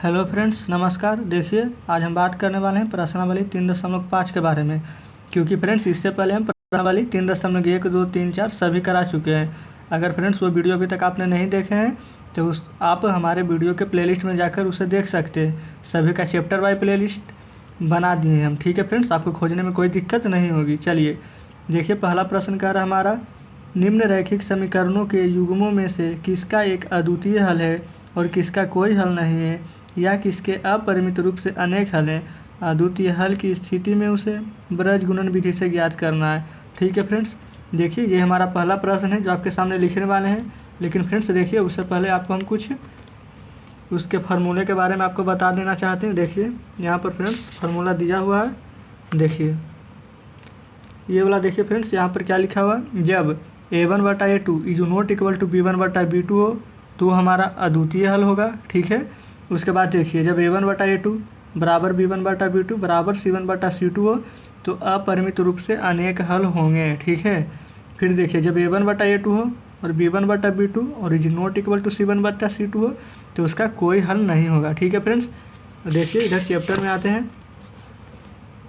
Hello friends, नमस्कार। देखिए, आज हम बात करने वाले हैं प्रश्नावली 3.5 के बारे में, क्योंकि फ्रेंड्स इससे पहले हम प्रश्नावली 3.1, 2, 3, 4 सभी करा चुके हैं। अगर फ्रेंड्स वो वीडियो अभी तक आपने नहीं देखे हैं तो आप हमारे वीडियो के प्लेलिस्ट में जाकर उसे देख सकते हैं। सभी का चैप्टर वाइज प्लेलिस्ट बना दिए हैं हम। ठीक है फ्रेंड्स, आपको खोजने में कोई दिक्कत नहीं होगी। चलिए देखिए, पहला प्रश्न कह रहा हमारा, निम्न रैखिक समीकरणों के युग्मों में से किसका एक अद्वितीय हल है और किसका कोई हल नहीं है, या किसके अपरिमित रूप से अनेक हल हैं। अद्वितीय हल की स्थिति में उसे ब्रज गुणन विधि से ज्ञात करना है। ठीक है फ्रेंड्स, देखिए ये हमारा पहला प्रश्न है जो आपके सामने लिखने वाले हैं। लेकिन फ्रेंड्स देखिए, उससे पहले आपको हम कुछ उसके फार्मूले के बारे में आपको बता देना चाहते हैं। देखिए यहाँ पर फ्रेंड्स फार्मूला दिया हुआ है। देखिए ये वाला देखिए फ्रेंड्स, यहाँ पर क्या लिखा हुआ है, जब a1/a2 is not equal to b1/b2 हो तो हमारा अद्वितीय हल होगा। ठीक है, उसके बाद देखिए, जब a1/a2 बराबर b1/b2 बराबर c1/c2 हो तो अपरिमित रूप से अनेक हल होंगे। ठीक है, फिर देखिए, जब a1/a2 हो और b1/b2 और is not equal to c1/c2 हो तो उसका कोई हल नहीं होगा। ठीक है फ्रेंड्स, देखिए इधर चैप्टर में आते हैं।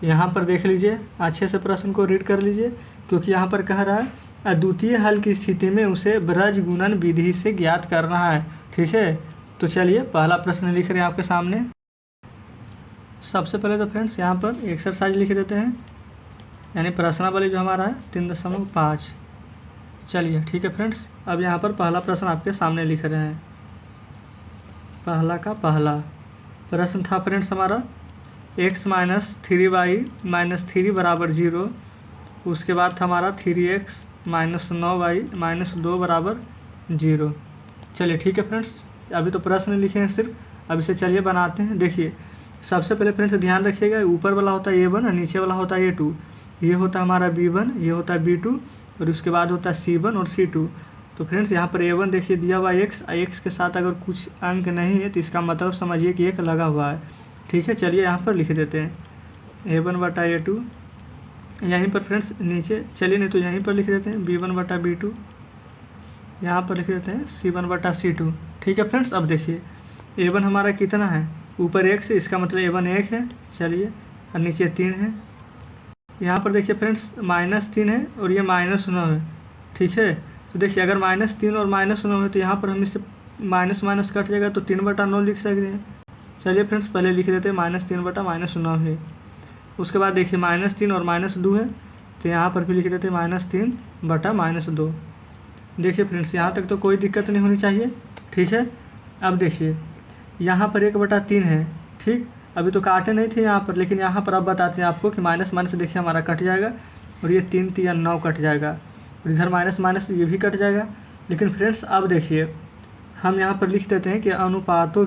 यहाँ पर देख लीजिए, अच्छे से प्रश्न को रीड कर लीजिए, क्योंकि यहाँ पर कह रहा है अद्वितीय हल की स्थिति में उसे ब्रज गुणन विधि से ज्ञात करना है। ठीक है, तो चलिए पहला प्रश्न लिख रहे हैं आपके सामने। सबसे पहले तो फ्रेंड्स यहाँ पर एक्सरसाइज लिख देते हैं, यानी प्रश्नावली जो हमारा है 3.5। चलिए ठीक है फ्रेंड्स, अब यहाँ पर पहला प्रश्न आपके सामने लिख रहे हैं। पहला का पहला प्रश्न था फ्रेंड्स हमारा x - 3y - 3 बराबर 0। उसके बाद था हमारा 3x - 9y - 2 बराबर 0। चलिए ठीक है फ्रेंड्स, अभी तो प्रश्न लिखे हैं सिर्फ, अब इसे चलिए बनाते हैं। देखिए सबसे पहले फ्रेंड्स ध्यान रखिएगा, ऊपर वाला होता है a1 और नीचे वाला होता है a2। ये होता है हमारा b1, ये होता है b2 और उसके बाद होता है c1 और c2। तो फ्रेंड्स यहाँ पर a1 देखिए दिया हुआ है x के साथ अगर कुछ अंक नहीं है तो इसका मतलब समझिए कि एक लगा हुआ है। ठीक है, चलिए यहाँ पर लिख देते हैं a1/a2। यहीं पर फ्रेंड्स नीचे, चलिए नहीं तो यहीं पर लिख देते हैं b1/b2। यहाँ पर लिख देते हैं c1/c2। ठीक है फ्रेंड्स, अब देखिए a1 हमारा कितना है, ऊपर 1 से, इसका मतलब a1 1 है। चलिए, और नीचे 3 है। यहाँ पर देखिए फ्रेंड्स -3 है और ये -9 है। ठीक है, तो देखिए अगर -3 और -9 है तो यहाँ पर हम इससे माइनस कट जाएगा तो 3/9 लिख सकते हैं। चलिए फ्रेंड्स पहले लिख देते हैं -3/-9 है। उसके बाद देखिए -3 और -2 है तो यहाँ पर भी लिख देते हैं -3/-2। देखिए फ्रेंड्स यहाँ तक तो कोई दिक्कत नहीं होनी चाहिए। ठीक है, अब देखिए यहाँ पर 1/3 है। ठीक, अभी तो काटे नहीं थे यहाँ पर, लेकिन यहाँ पर अब बताते हैं आपको कि माइनस माइनस देखिए हमारा कट जाएगा और ये 3 3 9 कट जाएगा और इधर माइनस माइनस ये भी कट जाएगा। लेकिन फ्रेंड्स अब देखिए हम यहाँ पर लिख देते हैं कि अनुपातों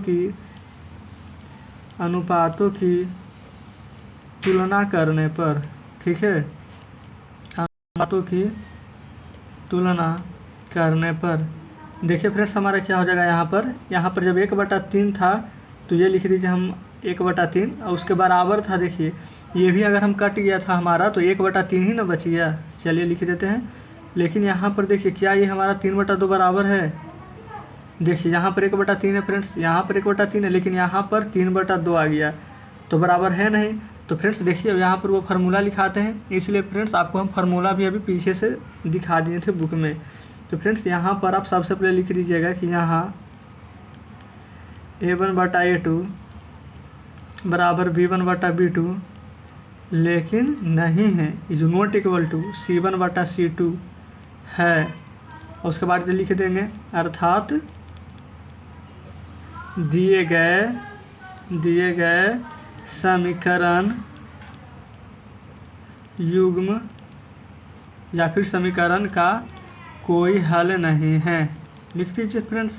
की तुलना करने पर, ठीक है, अनुपातों की तुलना करने पर देखिए फ्रेंड्स हमारा क्या हो जाएगा, यहाँ पर जब 1/3 था तो ये लिख दीजिए हम 1/3 और उसके बराबर था। देखिए ये भी अगर हम कट गया था हमारा तो 1/3 ही ना बच गया। चलिए लिख देते हैं, लेकिन यहाँ पर देखिए क्या ये हमारा 3/2 बराबर है। देखिए यहाँ पर 1/3 है फ्रेंड्स, यहाँ पर 1/3 है, लेकिन यहाँ पर 3/2 आ गया तो बराबर है नहीं। तो फ्रेंड्स देखिए अब यहाँ पर वो फार्मूला लिखाते हैं, इसलिए फ्रेंड्स आपको हम फार्मूला भी अभी पीछे से दिखा दिए थे बुक में। तो फ्रेंड्स यहाँ पर आप सबसे पहले लिख दीजिएगा कि यहाँ a1/a2 बराबर b1/b2 लेकिन नहीं है, is not equal to c1/c2 है। और उसके बाद लिख देंगे अर्थात दिए गए समीकरण युग्म या फिर समीकरण का कोई हल नहीं है। लिख दीजिए फ्रेंड्स,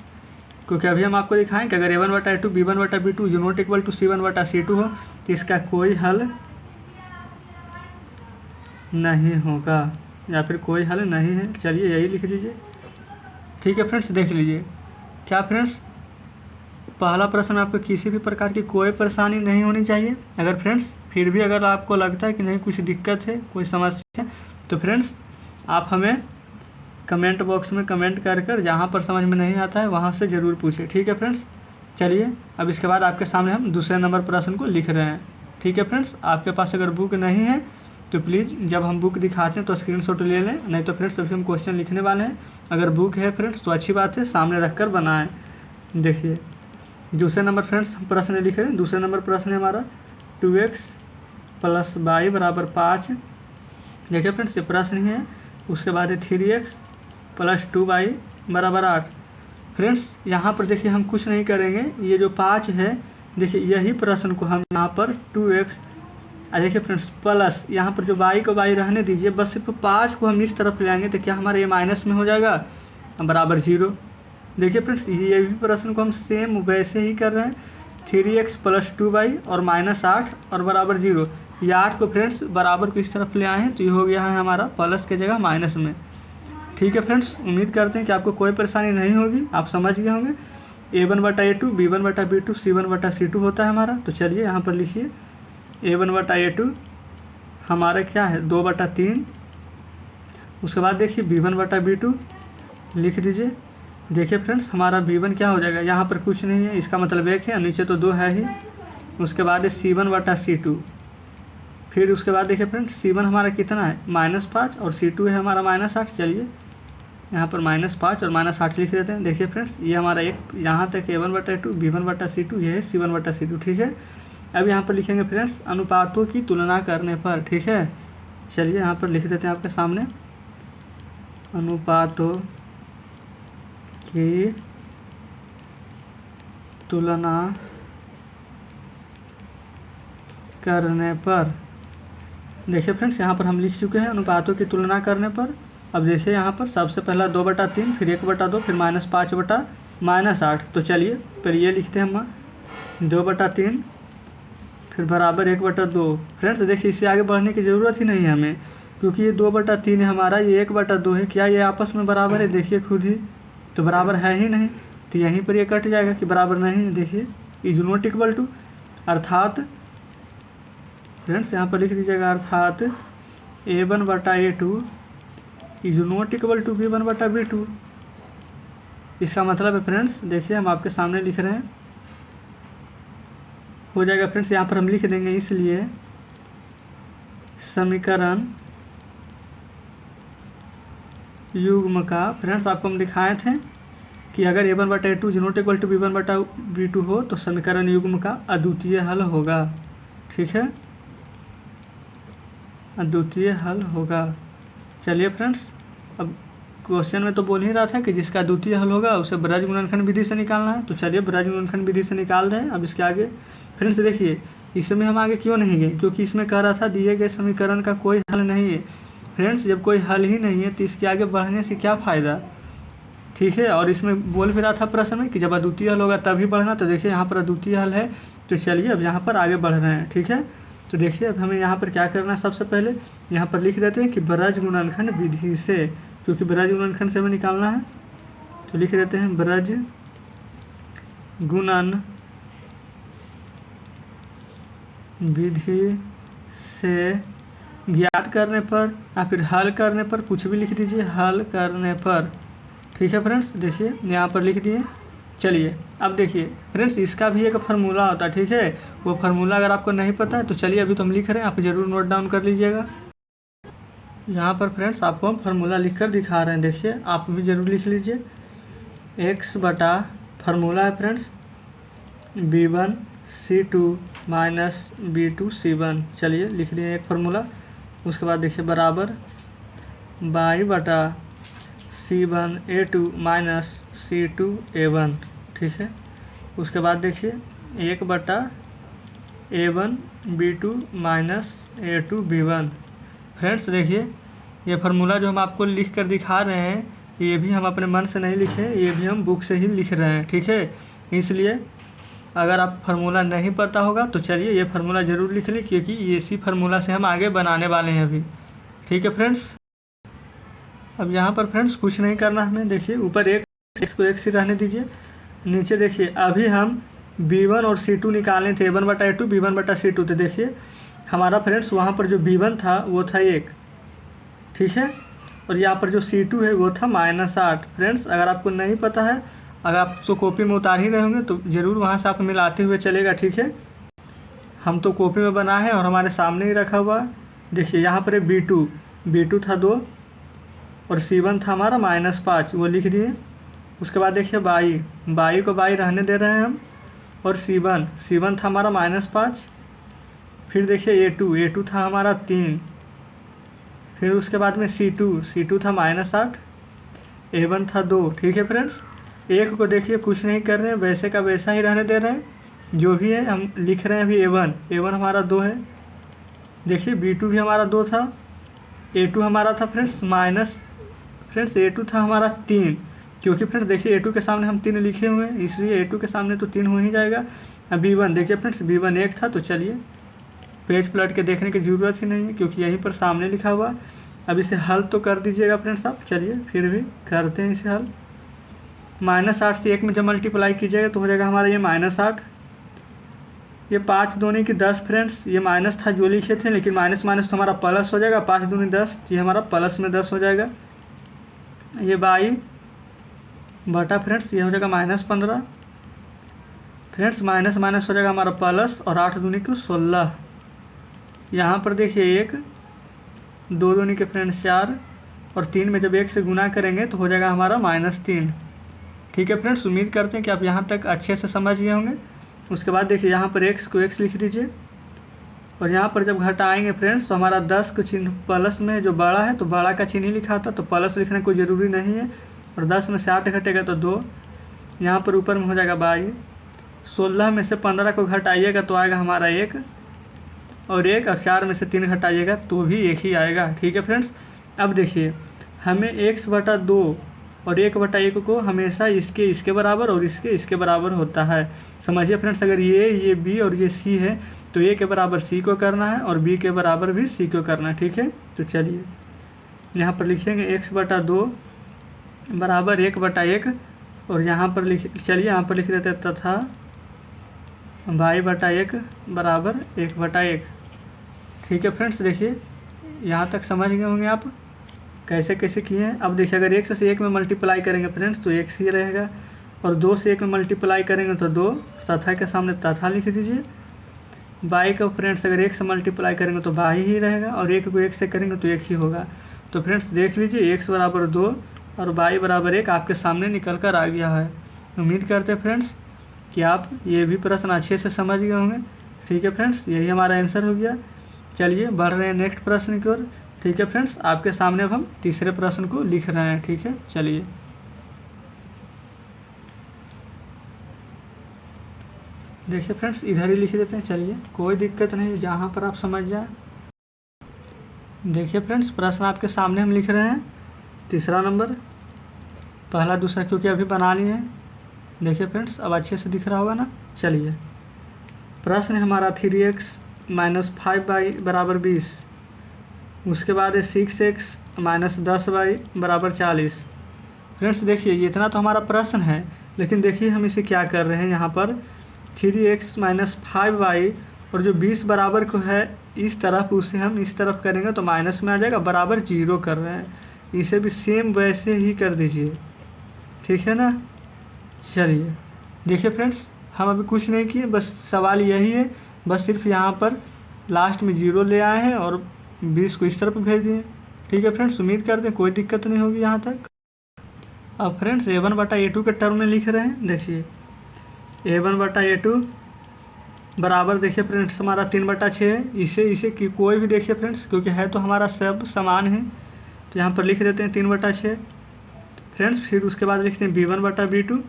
क्योंकि अभी हम आपको दिखाएं कि अगर a1/a2 b1/b2 is not equal to c1/c2 हो तो इसका कोई हल नहीं होगा या फिर कोई हल नहीं है। चलिए यही लिख दीजिए। ठीक है फ्रेंड्स, देख लीजिए क्या फ्रेंड्स, पहला प्रश्न में आपको किसी भी प्रकार की कोई परेशानी नहीं होनी चाहिए। अगर फ्रेंड्स फिर भी अगर आपको लगता है कि नहीं कुछ दिक्कत है, कोई समस्या है, तो फ्रेंड्स आप हमें कमेंट बॉक्स में कमेंट कर जहाँ पर समझ में नहीं आता है वहाँ से ज़रूर पूछें। ठीक है फ्रेंड्स, चलिए अब इसके बाद आपके सामने हम दूसरे नंबर प्रश्न को लिख रहे हैं। ठीक है फ्रेंड्स, आपके पास अगर बुक नहीं है तो प्लीज़ जब हम बुक दिखाते हैं तो स्क्रीनशॉट ले लें, नहीं तो फ्रेंड्स अभी हम क्वेश्चन लिखने वाले हैं। अगर बुक है फ्रेंड्स तो अच्छी बात है, सामने रख कर बनाएँ। देखिए दूसरे नंबर फ्रेंड्स हम प्रश्न लिख रहे हैं। दूसरे नंबर प्रश्न है हमारा 2x + y = 5। देखिए फ्रेंड्स ये प्रश्न ही है। उसके बाद है 3x + 2y = 8। फ्रेंड्स यहाँ पर देखिए हम कुछ नहीं करेंगे, ये जो 5 है देखिए यही प्रश्न को हम यहाँ पर 2x देखिए फ्रेंड्स प्लस यहाँ पर जो y को y रहने दीजिए, बस सिर्फ 5 को हम इस तरफ ले आएंगे तो क्या हमारे ये माइनस में हो जाएगा बराबर 0। देखिए फ्रेंड्स ये भी प्रश्न को हम सेम वैसे ही कर रहे हैं। 3x + 2y और -8 और बराबर 0। ये 8 को फ्रेंड्स बराबर को इस तरफ ले आए हैं तो ये हो गया है हमारा प्लस के जगह माइनस में। ठीक है फ्रेंड्स, उम्मीद करते हैं कि आपको कोई परेशानी नहीं होगी, आप समझ गए होंगे। a1/a2 b1/b2 c1/c2 होता है हमारा। तो चलिए यहाँ पर लिखिए a1/a2 हमारा क्या है 2/3। उसके बाद देखिए b1/b2 लिख दीजिए। देखिए फ्रेंड्स हमारा b1 क्या हो जाएगा, यहाँ पर कुछ नहीं है, इसका मतलब 1 है, नीचे तो 2 है ही। उसके बाद है c1/c2। फिर उसके बाद देखिए फ्रेंड्स c1 हमारा कितना है -5 और c2 है हमारा -8। चलिए यहाँ पर -5 और -8 लिख देते हैं। देखिए फ्रेंड्स ये हमारा एक यहाँ तक a1/a2 b1/c2 ये है c1/c2। ठीक है, अब यहाँ पर लिखेंगे फ्रेंड्स अनुपातों की तुलना करने पर। ठीक है, चलिए यहाँ पर लिख देते हैं आपके सामने अनुपातों की तुलना करने पर। देखिए फ्रेंड्स यहाँ पर हम लिख चुके हैं अनुपातों की तुलना करने पर। अब देखिए यहाँ पर सबसे पहला 2/3 फिर 1/2 फिर -5/-8। तो चलिए फिर ये लिखते हैं हम 2/3 फिर बराबर 1/2। फ्रेंड्स देखिए इससे आगे बढ़ने की ज़रूरत ही नहीं है हमें, क्योंकि ये 2/3 है हमारा, ये 1/2 है। क्या ये आपस में बराबर है? देखिए खुद ही तो बराबर है ही नहीं, तो यहीं पर ये कट जाएगा कि बराबर नहीं है। देखिए इज नॉट इक्वल टू, अर्थात फ्रेंड्स यहाँ पर लिख दीजिएगा अर्थात a1/a2 is not equal to b1/b2। इसका मतलब है फ्रेंड्स देखिए हम आपके सामने लिख रहे हैं, हो जाएगा फ्रेंड्स यहाँ पर हम लिख देंगे, इसलिए समीकरण युग्म का फ्रेंड्स आपको हम दिखाए थे कि अगर a1/a2 is not equal to b1/b2 हो तो समीकरण युग्म का अद्वितीय हल होगा। ठीक है, अद्वितीय हल होगा। चलिए फ्रेंड्स अब क्वेश्चन में तो बोल ही रहा था कि जिसका अद्वितीय हल होगा उसे ब्रज गुणनखंड विधि से निकालना है। तो चलिए ब्रज गुणनखंड विधि से निकाल रहे हैं। अब इसके आगे फ्रेंड्स देखिए इसमें हम आगे क्यों नहीं गए, क्योंकि इसमें कह रहा था दिए गए समीकरण का कोई हल नहीं है। फ्रेंड्स जब कोई हल ही नहीं है तो इसके आगे बढ़ने से क्या फ़ायदा। ठीक है, और इसमें बोल भी रहा था प्रश्न में कि जब अद्वितीय हल होगा तभी बढ़ना। तो देखिए यहाँ पर अद्वितीय हल है, तो चलिए अब यहाँ पर आगे बढ़ रहे हैं। ठीक है, तो देखिए अब हमें यहाँ पर क्या करना है, सबसे पहले यहाँ पर लिख देते हैं कि ब्रज गुणनखंड विधि से, क्योंकि ब्रज गुणनखंड से हमें निकालना है। तो लिख देते हैं ब्रज गुणन विधि से ज्ञात करने पर या फिर हल करने पर, कुछ भी लिख दीजिए, हल करने पर। ठीक है फ्रेंड्स, देखिए यहाँ पर लिख दिए। चलिए अब देखिए फ्रेंड्स इसका भी एक फार्मूला होता है। ठीक है, वो फार्मूला अगर आपको नहीं पता है तो चलिए अभी तो हम लिख रहे हैं, आप ज़रूर नोट डाउन कर लीजिएगा। यहाँ पर फ्रेंड्स आपको हम फार्मूला लिख कर दिखा रहे हैं, देखिए आप भी ज़रूर लिख लीजिए। x बटा फार्मूला है फ्रेंड्स b1c2 - b2c1। चलिए लिख दिए एक फार्मूला। उसके बाद देखिए बराबर y/c1a2 - c2a1। ठीक है, उसके बाद देखिए 1/a1b2 - a2b1। फ्रेंड्स देखिए ये फार्मूला जो हम आपको लिख कर दिखा रहे हैं ये भी हम अपने मन से नहीं लिखे, ये भी हम बुक से ही लिख रहे हैं। ठीक है, इसलिए अगर आप फार्मूला नहीं पता होगा तो चलिए ये फार्मूला ज़रूर लिख लें, क्योंकि इसी फार्मूला से हम आगे बनाने वाले हैं अभी। ठीक है फ्रेंड्स, अब यहाँ पर फ्रेंड्स कुछ नहीं करना हमें। देखिए ऊपर एक को एक से रहने दीजिए, नीचे देखिए अभी हम b1 और c2 निकाले थे, a1/a2 b1/c2। तो देखिए हमारा फ्रेंड्स वहाँ पर जो b1 था वो था 1। ठीक है, और यहाँ पर जो c2 है वो था -8। फ्रेंड्स अगर आपको नहीं पता है अगर आप तो कॉपी में उतार ही रहे होंगे तो ज़रूर वहाँ से आप मिलाते हुए चलेगा, ठीक है। हम तो कॉपी में बना है और हमारे सामने ही रखा हुआ। देखिए यहाँ पर B2 था 2 और C1 था हमारा -5, वो लिख दिए। उसके बाद देखिए बाई को बाई रहने दे रहे हैं हम, और C1 था हमारा -5। फिर देखिए A2 था हमारा 3। फिर उसके बाद में C2 था -8। A1 था 2, ठीक है फ्रेंड्स। एक को देखिए कुछ नहीं कर रहे हैं, वैसे का वैसा ही रहने दे रहे हैं। जो भी है हम लिख रहे हैं अभी A1 हमारा 2 है। देखिए B2 भी हमारा 2 था। A2 हमारा था फ्रेंड्स A2 था हमारा 3, क्योंकि फ्रेंड्स देखिए A2 के सामने हम 3 लिखे हुए हैं, इसलिए A2 के सामने तो 3 हो ही जाएगा। अब B1 देखिए फ्रेंड्स B1 1 था, तो चलिए पेज पलट के देखने की ज़रूरत ही नहीं है क्योंकि यहीं पर सामने लिखा हुआ। अब इसे हल तो कर दीजिएगा फ्रेंड्स आप। चलिए फिर भी करते हैं इसे हल। -8 से 1 में जब मल्टीप्लाई कीजिएगा तो हो जाएगा हमारा ये -8। ये 5 दूनी की 10 फ्रेंड्स, ये माइनस था जो लिखे थे, लेकिन माइनस तो हमारा प्लस हो जाएगा। 5 दूनी 10, ये हमारा प्लस में 10 हो जाएगा। ये बाई बटा फ्रेंड्स ये हो जाएगा -15 फ्रेंड्स। माइनस हो जाएगा हमारा प्लस, और 8 दूनी को 16। यहाँ पर देखिए 1 2 दूनी के फ्रेंड्स 4, और 3 में जब 1 से गुना करेंगे तो हो जाएगा हमारा -3, ठीक है फ्रेंड्स। उम्मीद करते हैं कि आप यहाँ तक अच्छे से समझ गए होंगे। उसके बाद देखिए यहाँ पर x को x लिख दीजिए, और यहाँ पर जब घटाएंगे फ्रेंड्स तो हमारा 10 का चिन्ह प्लस में जो बड़ा है तो बड़ा का चिन्ह ही लिखा था, तो प्लस लिखने कोई ज़रूरी नहीं है। और 10 में से 8 घटेगा तो 2, यहाँ पर ऊपर में हो जाएगा 22। 16 में से 15 को घटाइएगा तो आएगा हमारा 1, और 4 में से 3 घटाइएगा तो भी 1 ही आएगा, ठीक है फ्रेंड्स। अब देखिए हमें x/2 और 1/1 को हमेशा इसके बराबर और इसके बराबर होता है। समझिए फ्रेंड्स, अगर ये b और ये c है तो a के बराबर c को करना है और b के बराबर भी c को करना है, ठीक है। तो चलिए यहाँ पर लिखेंगे x/2 बराबर 1/1, और यहाँ पर लिख देते हैं तथा y/1 बराबर 1/1, ठीक है फ्रेंड्स। देखिए यहाँ तक समझ गए होंगे आप कैसे कैसे किए हैं। अब देखिए अगर 1 से 1 में मल्टीप्लाई करेंगे फ्रेंड्स तो 1 ही रहेगा, और 2 से 1 में मल्टीप्लाई करेंगे तो 2, तथा के सामने तथा लिख दीजिए। बाई का फ्रेंड्स अगर 1 से मल्टीप्लाई करेंगे तो बाई ही रहेगा, और 1 को 1 से करेंगे तो 1 ही होगा। तो फ्रेंड्स देख लीजिए x बराबर 2 और y बराबर 1 आपके सामने निकल कर आ गया है। उम्मीद करते हैं फ्रेंड्स कि आप ये भी प्रश्न अच्छे से समझ गए होंगे, ठीक है फ्रेंड्स। यही हमारा आंसर हो गया। चलिए बढ़ रहे हैं नेक्स्ट प्रश्न की ओर, ठीक है फ्रेंड्स। आपके सामने अब हम तीसरे प्रश्न को लिख रहे हैं, ठीक है। चलिए देखिए फ्रेंड्स इधर ही लिख देते हैं, चलिए कोई दिक्कत नहीं, जहाँ पर आप समझ जाए। देखिए फ्रेंड्स प्रश्न आपके सामने हम लिख रहे हैं, तीसरा नंबर, पहला दूसरा क्योंकि अभी बना लिए हैं। देखिए फ्रेंड्स अब अच्छे से दिख रहा होगा ना। चलिए प्रश्न है हमारा 3x - 5y बराबर 20। उसके बाद है 6x - 10y बराबर 40। फ्रेंड्स देखिए ये इतना तो हमारा प्रश्न है, लेकिन देखिए हम इसे क्या कर रहे हैं, यहाँ पर 3x - 5y और जो 20 बराबर को है इस तरफ, उसे हम इस तरफ करेंगे तो माइनस में आ जाएगा, बराबर 0 कर रहे हैं। इसे भी सेम वैसे ही कर दीजिए, ठीक है ना। चलिए देखिए फ्रेंड्स हम अभी कुछ नहीं किए, बस सवाल यही है, बस सिर्फ यहाँ पर लास्ट में 0 ले आए हैं और 20 को इस तरफ भेज दिए, ठीक है फ्रेंड्स। उम्मीद करते हैं कोई दिक्कत नहीं होगी यहाँ तक। अब फ्रेंड्स a1/a2 के टर्म में लिख रहे हैं। देखिए a1/a2 बराबर देखिए फ्रेंड्स हमारा 3/6 है। इसे कि कोई भी देखिए फ्रेंड्स, क्योंकि है तो हमारा सब समान है, तो यहाँ पर लिख देते हैं 3/6 फ्रेंड्स। फिर उसके बाद लिखते हैं b1/b2।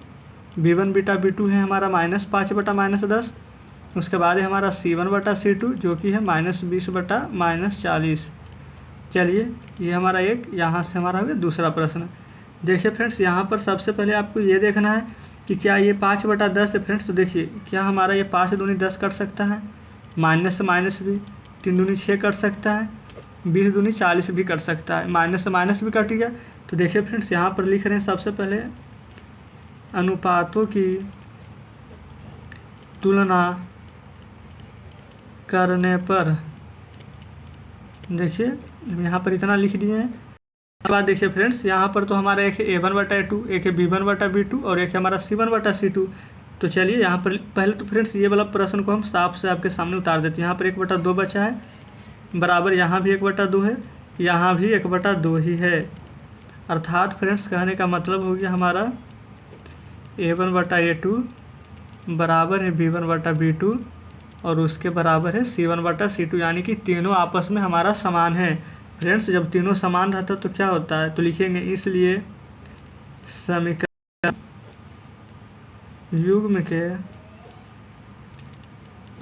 b1/b2 है हमारा -5/-10। उसके बाद है हमारा c1/c2 जो कि है -20/-40। चलिए ये हमारा एक यहाँ से हमारा हो गया दूसरा प्रश्न। देखिए फ्रेंड्स यहाँ पर सबसे पहले आपको ये देखना है कि क्या ये 5/10 है फ्रेंड्स। तो देखिए क्या हमारा ये 5 दूनी 10 कट सकता है, माइनस से माइनस भी, 3 दूनी 6 कट सकता है, 20 दूनी 40 भी कट सकता है, माइनस से माइनस भी कट गया। तो देखिए फ्रेंड्स यहाँ पर लिख रहे हैं सबसे पहले अनुपातों की तुलना करने पर, देखिए यहाँ पर इतना लिख दिए हैं बाद देखिए फ्रेंड्स, यहाँ पर तो हमारा एक है A1/A2, एक है B1/B2 और एक है हमारा C1/C2। तो चलिए यहाँ पर पहले तो फ्रेंड्स ये वाला प्रश्न को हम साफ से आपके सामने उतार देते हैं। यहाँ पर 1/2 बचा है, बराबर यहाँ भी 1/2 है, यहाँ भी 1/2 ही है। अर्थात फ्रेंड्स कहने का मतलब हो गया हमारा A1/A2 बराबर है B1/B2 और उसके बराबर है C1/C2, यानी कि तीनों आपस में हमारा समान है। फ्रेंड्स जब तीनों समान रहता है तो क्या होता है, तो लिखेंगे इसलिए समीकरण युग्म के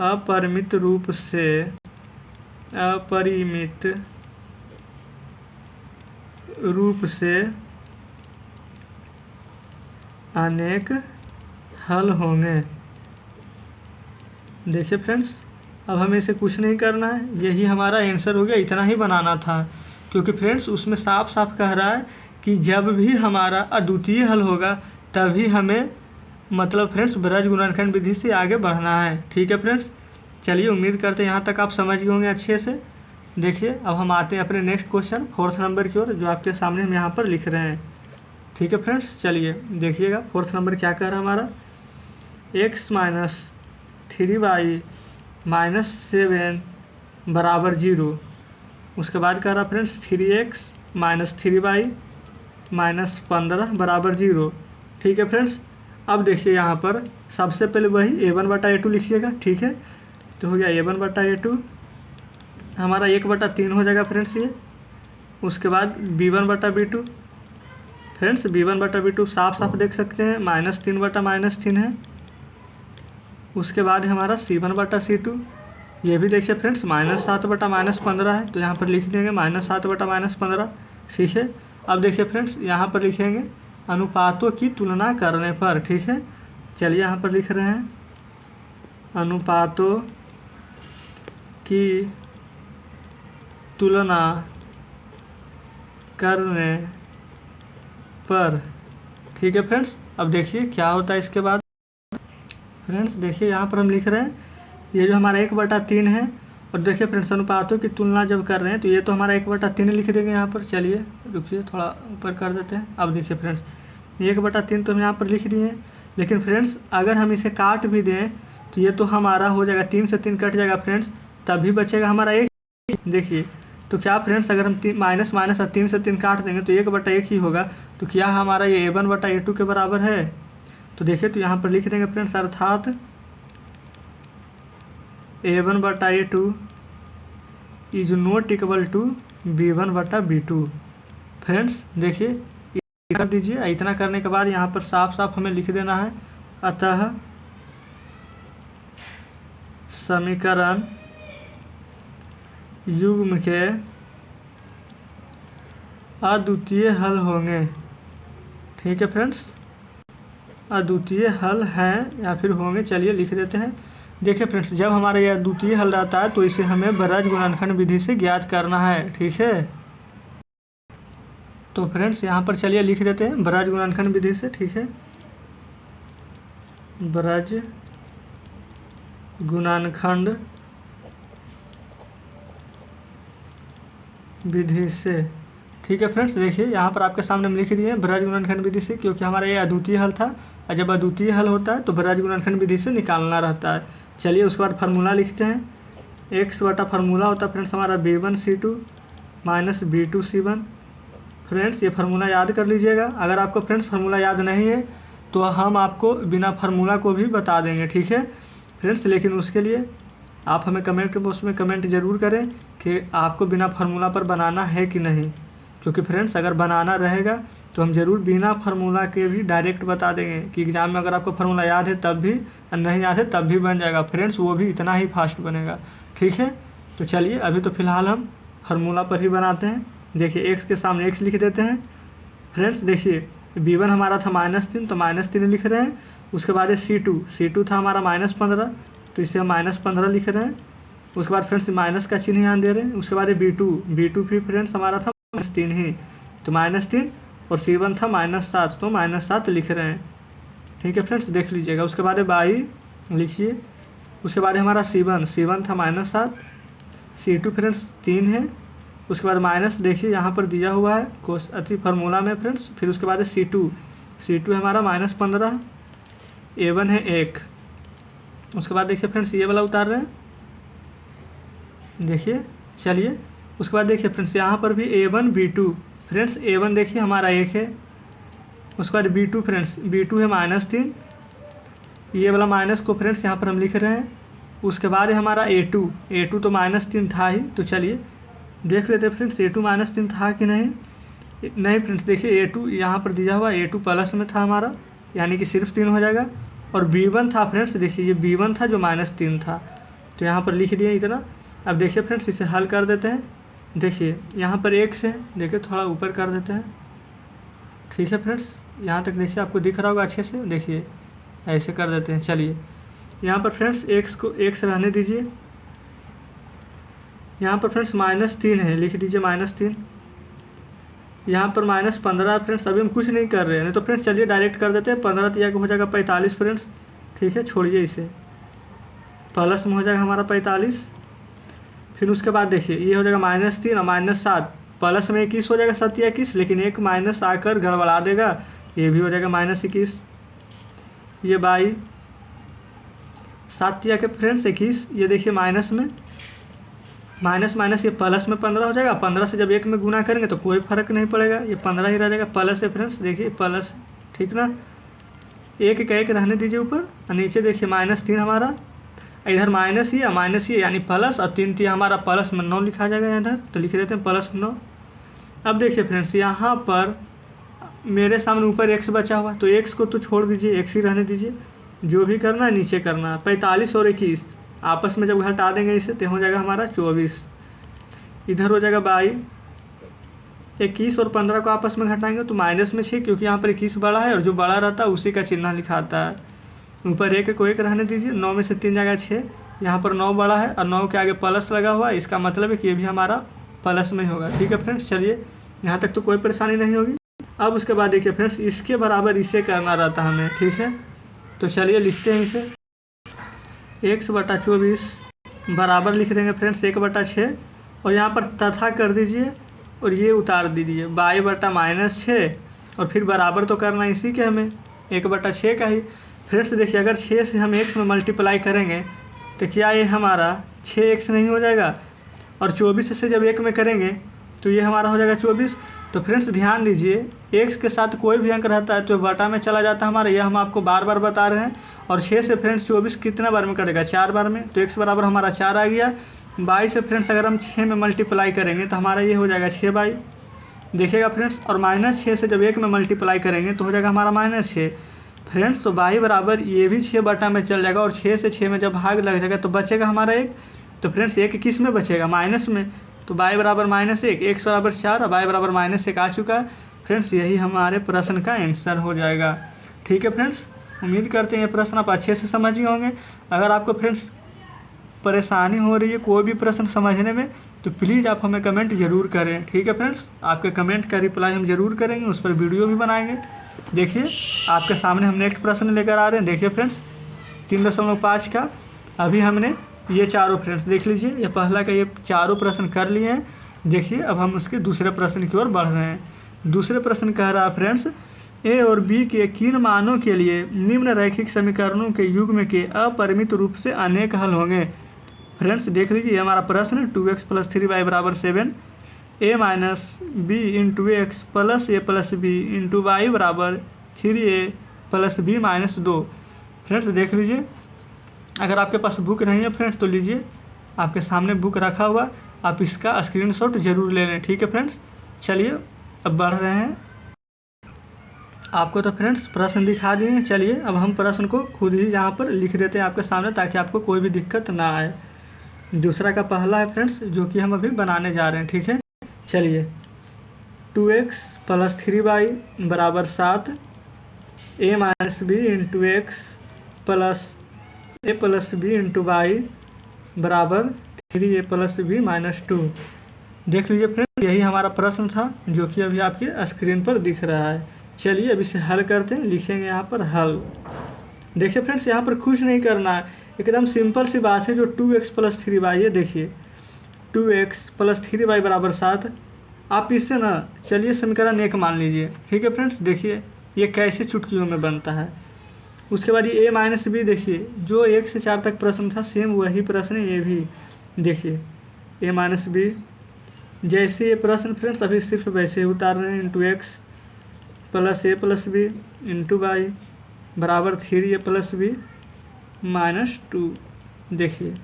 अपरिमित रूप से अनेक हल होंगे। देखिए फ्रेंड्स, अब हमें इसे कुछ नहीं करना है, यही हमारा आंसर हो गया, इतना ही बनाना था। क्योंकि फ्रेंड्स उसमें साफ साफ कह रहा है कि जब भी हमारा अद्वितीय हल होगा तभी हमें मतलब फ्रेंड्स ब्रज गुणनखंड विधि से आगे बढ़ना है। ठीक है फ्रेंड्स, चलिए उम्मीद करते हैं यहाँ तक आप समझ गए होंगे अच्छे से। देखिए अब हम आते हैं अपने नेक्स्ट क्वेश्चन 4th नंबर की ओर, जो आपके सामने हम यहाँ पर लिख रहे हैं। ठीक है फ्रेंड्स, चलिए देखिएगा 4th नंबर क्या कह रहा है हमारा, x - 3y - 7 बराबर 0। उसके बाद कह रहा फ्रेंड्स 3x - 3y - 15 बराबर 0। ठीक है फ्रेंड्स, अब देखिए यहाँ पर सबसे पहले वही A1/A2 लिखिएगा। ठीक है, तो हो गया A1/A2 हमारा 1/3 हो जाएगा फ्रेंड्स ये। उसके बाद B1/B2, फ्रेंड्स B1/B2 साफ साफ देख सकते हैं -3/-3 है। उसके बाद हमारा C1/C2, ये भी देखिए फ्रेंड्स -7/-15 है, तो यहाँ पर लिख देंगे -7/-15। ठीक है, अब देखिए फ्रेंड्स यहाँ पर लिखेंगे अनुपातों की तुलना करने पर। ठीक है, चलिए यहाँ पर लिख रहे हैं अनुपातों की तुलना करने पर। ठीक है फ्रेंड्स, अब देखिए क्या होता है इसके बाद। फ्रेंड्स देखिए यहाँ पर हम लिख रहे हैं ये जो हमारा 1/3 है, और देखिए फ्रेंड्स अनुपातों की तुलना जब कर रहे हैं तो ये तो हमारा 1/3 लिख देंगे यहाँ पर। चलिए रुकिए थोड़ा ऊपर कर देते हैं। अब देखिए फ्रेंड्स 1/3 तो हम यहाँ पर लिख दिए हैं, लेकिन फ्रेंड्स अगर हम इसे काट भी दें तो ये तो हमारा हो जाएगा 3 से 3 कट जाएगा फ्रेंड्स, तभी बचेगा हमारा 1। देखिए तो क्या फ्रेंड्स अगर हम माइनस और 3 से 3 काट देंगे तो 1/1 ही होगा, तो क्या हमारा ये A1/A2 के बराबर है। तो देखिए तो यहाँ पर लिख देंगे फ्रेंड्स अर्थात A1/A2 is not equal to B1/B2। Friends देखिए कर दीजिए, इतना करने के बाद यहाँ पर साफ साफ हमें लिख देना है अतः समीकरण युग्म के अद्वितीय हल होंगे। ठीक है फ्रेंड्स, अद्वितीय हल हैं या फिर होंगे, चलिए लिख देते हैं। देखिए फ्रेंड्स जब हमारा यह अद्वितीय हल रहता है तो इसे हमें ब्रज गुणनखंड विधि से ज्ञात करना है। ठीक है, तो फ्रेंड्स यहाँ पर चलिए लिख देते हैं ब्रज गुणनखंड विधि से। ठीक है, ब्रज गुणनखंड विधि से। ठीक है फ्रेंड्स, देखिए यहाँ पर आपके सामने हम लिख दिए हैं ब्रज गुणनखंड विधि से, क्योंकि हमारा ये अद्वितीय हल था, और जब अद्वितीय हल होता है तो ब्रज गुणनखंड विधि से निकालना रहता है। चलिए उसके बाद फार्मूला लिखते हैं। x बटा फार्मूला होता है फ्रेंड्स हमारा B1C2 - B2C1। फ्रेंड्स ये फार्मूला याद कर लीजिएगा। अगर आपको फ्रेंड्स फार्मूला याद नहीं है तो हम आपको बिना फार्मूला को भी बता देंगे। ठीक है फ्रेंड्स, लेकिन उसके लिए आप हमें कमेंट बॉक्स में कमेंट ज़रूर करें कि आपको बिना फार्मूला पर बनाना है कि नहीं, क्योंकि फ्रेंड्स अगर बनाना रहेगा तो हम ज़रूर बिना फार्मूला के भी डायरेक्ट बता देंगे कि एग्ज़ाम में अगर आपको फार्मूला याद है तब भी, और नहीं याद है तब भी बन जाएगा फ्रेंड्स, वो भी इतना ही फास्ट बनेगा। ठीक है, तो चलिए अभी तो फ़िलहाल हम फार्मूला पर ही बनाते हैं। देखिए x के सामने x लिख देते हैं। फ्रेंड्स देखिए B1 हमारा था -3, तो -3 लिख रहे हैं। उसके बाद C2 था हमारा -15, तो इसे हम -15 लिख रहे हैं। उसके बाद फ्रेंड्स माइनस का चिन्ह यहाँ दे रहे हैं। उसके बाद B2 भी फ्रेंड्स हमारा था -3 ही, तो -3, और C1 था -7, तो -7 लिख रहे हैं। ठीक है फ्रेंड्स, देख लीजिएगा। उसके बाद y लिखिए। उसके बाद हमारा C1 था -7, C2 फ्रेंड्स 3 है, उसके बाद माइनस देखिए यहाँ पर दिया हुआ है अति फार्मूला में फ्रेंड्स। फिर उसके बाद है C2 हमारा -15, A1 है 1। उसके बाद देखिए फ्रेंड्स ये वाला उतार रहे हैं, देखिए चलिए। उसके बाद देखिए फ्रेंड्स यहाँ पर भी A1 B2 फ्रेंड्स, A1 देखिए हमारा 1 है। उसके बाद B2 फ्रेंड्स, B2 है -3, ये वाला माइनस को फ्रेंड्स यहाँ पर हम लिख रहे हैं। उसके बाद है हमारा A2 तो -3 था ही, तो चलिए देख लेते हैं फ्रेंड्स A2 -3 था कि नहीं फ्रेंड्स देखिए A2 यहाँ पर दिया हुआ, A2 प्लस में था हमारा, यानी कि सिर्फ 3 हो जाएगा। और B1 था फ्रेंड्स, देखिए ये B1 था जो -3 था, तो यहाँ पर लिख दिए इतना। अब देखिए फ्रेंड्स इसे हल कर देते हैं। देखिए यहाँ पर 1 से देखिए थोड़ा ऊपर कर देते हैं, ठीक है फ्रेंड्स। यहाँ तक देखिए आपको दिख रहा होगा अच्छे से, देखिए ऐसे कर देते हैं। चलिए यहाँ पर फ्रेंड्स x को 1 से रहने दीजिए। यहाँ पर फ्रेंड्स -3 है, लिख दीजिए -3। यहाँ पर -15 फ्रेंड्स, अभी हम कुछ नहीं कर रहे हैं, नहीं तो फ्रेंड्स चलिए डायरेक्ट कर देते हैं। 15 तिया हो जाएगा 45 फ्रेंड्स, ठीक है, छोड़िए इसे, प्लस में हो जाएगा हमारा 45। फिर उसके बाद देखिए ये हो जाएगा -3 और -7, प्लस में 21 हो जाएगा 7 या 21, लेकिन एक माइनस आकर गड़बड़ा देगा, ये भी हो जाएगा -21। ये 22, 7 या के फ्रेंड्स 21, ये देखिए माइनस में माइनस ये प्लस में 15 हो जाएगा। 15 से जब 1 में गुना करेंगे तो कोई फर्क नहीं पड़ेगा, ये 15 ही रह जाएगा। प्लस है फ्रेंड्स, देखिए प्लस, ठीक ना, 1 का 1 रहने दीजिए ऊपर, और नीचे देखिए -3 हमारा, इधर माइनस ही यानी प्लस, और 3 तिया हमारा प्लस में 9 लिखा जाएगा इधर, तो लिख देते हैं +9। अब देखिए फ्रेंड्स यहाँ पर मेरे सामने ऊपर x बचा हुआ, तो x को तो छोड़ दीजिए, x ही रहने दीजिए, जो भी करना है नीचे करना है। 45 और 21 आपस में जब घटा देंगे इसे तो हो जाएगा हमारा 24, इधर हो जाएगा 22, 21 और 15 को आपस में घटाएंगे तो -6, क्योंकि यहाँ पर 21 बड़ा है और जो बड़ा रहता है उसी का चिन्ह लिखाता है। ऊपर 1 को 1 रहने दीजिए, 9 में से 3 जाएगा 6, यहाँ पर 9 बड़ा है और 9 के आगे प्लस लगा हुआ है, इसका मतलब है कि ये भी हमारा प्लस में होगा, ठीक है फ्रेंड्स। चलिए यहाँ तक तो कोई परेशानी नहीं होगी। अब उसके बाद देखिए फ्रेंड्स इसके बराबर इसे करना रहता है हमें, ठीक है, तो चलिए लिखते हैं इसे। x/24 बराबर लिख देंगे फ्रेंड्स 1/6, और यहाँ पर तथा कर दीजिए और ये उतार दीजिए y/-6, और फिर बराबर तो करना इसी के हमें 1/6 का ही। फ्रेंड्स देखिए अगर 6 से हम x में मल्टीप्लाई करेंगे तो क्या ये हमारा 6x नहीं हो जाएगा, और 24 से जब 1 में करेंगे तो ये हमारा हो जाएगा 24। तो फ्रेंड्स ध्यान दीजिए x के साथ कोई भी अंक रहता है तो बटा में चला जाता है हमारा, यह हम आपको बार बार बता रहे हैं। और 6 से फ्रेंड्स 24 कितना बार में कटेगा, 4 बार में, तो x बराबर हमारा 4 आ गया। 22 से फ्रेंड्स अगर हम 6 में मल्टीप्लाई करेंगे तो हमारा ये हो जाएगा 6/22, देखिएगा फ्रेंड्स। और -6 से जब 1 में मल्टीप्लाई करेंगे तो हो जाएगा हमारा -6 फ्रेंड्स। तो y बराबर ये भी 6 बटा में चल जाएगा, और 6 से 6 में जब भाग लग जाएगा तो बचेगा हमारा 1। तो फ्रेंड्स 1 किस में बचेगा, माइनस में, तो y बराबर -1, x बराबर 4 और y बराबर -1 आ चुका है फ्रेंड्स। यही हमारे प्रश्न का आंसर हो जाएगा, ठीक है फ्रेंड्स। उम्मीद करते हैं ये प्रश्न आप अच्छे से समझ गए होंगे। अगर आपको फ्रेंड्स परेशानी हो रही है कोई भी प्रश्न समझने में तो प्लीज़ आप हमें कमेंट ज़रूर करें, ठीक है फ्रेंड्स। आपके कमेंट का रिप्लाई हम ज़रूर करेंगे, उस पर वीडियो भी बनाएंगे। देखिए आपके सामने हम नेक्स्ट प्रश्न लेकर आ रहे हैं। देखिए फ्रेंड्स 3.5 का अभी हमने ये चारों फ्रेंड्स देख लीजिए, ये पहला का ये चारों प्रश्न कर लिए हैं। देखिए अब हम उसके दूसरे प्रश्न की ओर बढ़ रहे हैं। दूसरे प्रश्न कह रहा है फ्रेंड्स ए और बी के किन मानों के लिए निम्न रैखिक समीकरणों के युग्म के अपरिमित रूप से अनेक हल होंगे। फ्रेंड्स देख लीजिए हमारा प्रश्न 2x + 3y = 7, a - b × x + a + b × y = 3a + b - 2। Friends देख लीजिए, अगर आपके पास बुक नहीं है फ्रेंड्स तो लीजिए, आपके सामने बुक रखा हुआ, आप इसका स्क्रीनशॉट ज़रूर ले लें, ठीक है फ्रेंड्स। चलिए अब बढ़ रहे हैं। आपको तो फ्रेंड्स प्रश्न दिखा दिए, चलिए अब हम प्रश्न को खुद ही यहाँ पर लिख देते हैं आपके सामने, ताकि आपको कोई भी दिक्कत ना आए। दूसरा का पहला है फ्रेंड्स जो कि हम अभी बनाने जा रहे हैं, ठीक है। चलिए 2x + 3y = 7, a - b × x + a + b × y = 3a + b - 2। देख लीजिए फ्रेंड्स यही हमारा प्रश्न था जो कि अभी आपके स्क्रीन पर दिख रहा है। चलिए अब इसे हल करते हैं, लिखेंगे यहाँ पर हल। देखिए फ्रेंड्स यहाँ पर कुछ नहीं करना है, एकदम सिंपल सी बात है। जो 2x + 3y है, देखिए 2x प्लस 3y बराबर 7। आप इससे ना चलिए समीकरण 1 मान लीजिए। ठीक है फ्रेंड्स, देखिए ये कैसे चुटकियों में बनता है। उसके बाद ये a माइनस बी, देखिए जो 1 से 4 तक प्रश्न था सेम वही प्रश्न है ये भी। देखिए a माइनस बी, जैसे ये प्रश्न फ्रेंड्स अभी सिर्फ वैसे ही उतार रहे हैं, इंटू एक्स प्लस ए प्लस बी इंटू वाई बराबर 3a प्लस बी माइनस 2। देखिए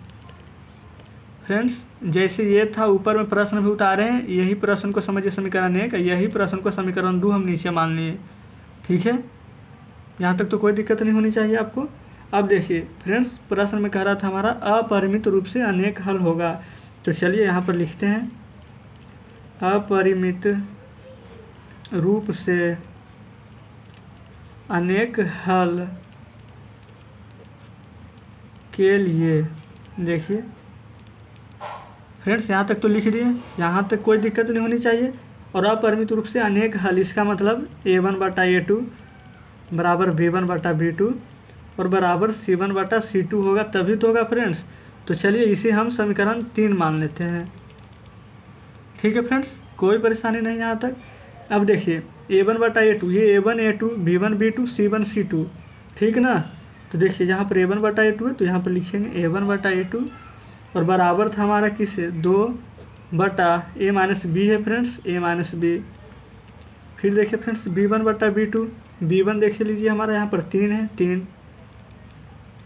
फ्रेंड्स जैसे ये था ऊपर में प्रश्न भी उतारे हैं, यही प्रश्न को समझिए समीकरण 1, यही प्रश्न को समीकरण 2 हम नीचे मान लिए। ठीक है, यहाँ तक तो कोई दिक्कत नहीं होनी चाहिए आपको। अब देखिए फ्रेंड्स प्रश्न में कह रहा था हमारा अपरिमित रूप से अनेक हल होगा, तो चलिए यहाँ पर लिखते हैं अपरिमित रूप से अनेक हल के लिए। देखिए फ्रेंड्स यहाँ तक तो लिख दिए, यहाँ तक कोई दिक्कत नहीं होनी चाहिए। और अपरिमित रूप से अनेक हल, इसका मतलब a1/a2 बराबर b1/b2 और बराबर c1/c2 होगा, तभी तो होगा फ्रेंड्स। तो चलिए इसे हम समीकरण 3 मान लेते हैं। ठीक है फ्रेंड्स, कोई परेशानी नहीं यहाँ तक। अब देखिए a1/a2, ये a1a2 b1b2 c1c2, ठीक ना। तो देखिए यहाँ पर a1/a2 है तो यहाँ पर लिखेंगे a1/a2 और बराबर था हमारा किसे 2/a माइनस बी है फ्रेंड्स, a माइनस बी। फिर देखिए फ्रेंड्स b1/b2, b1 देख लीजिए हमारा यहाँ पर 3 है 3,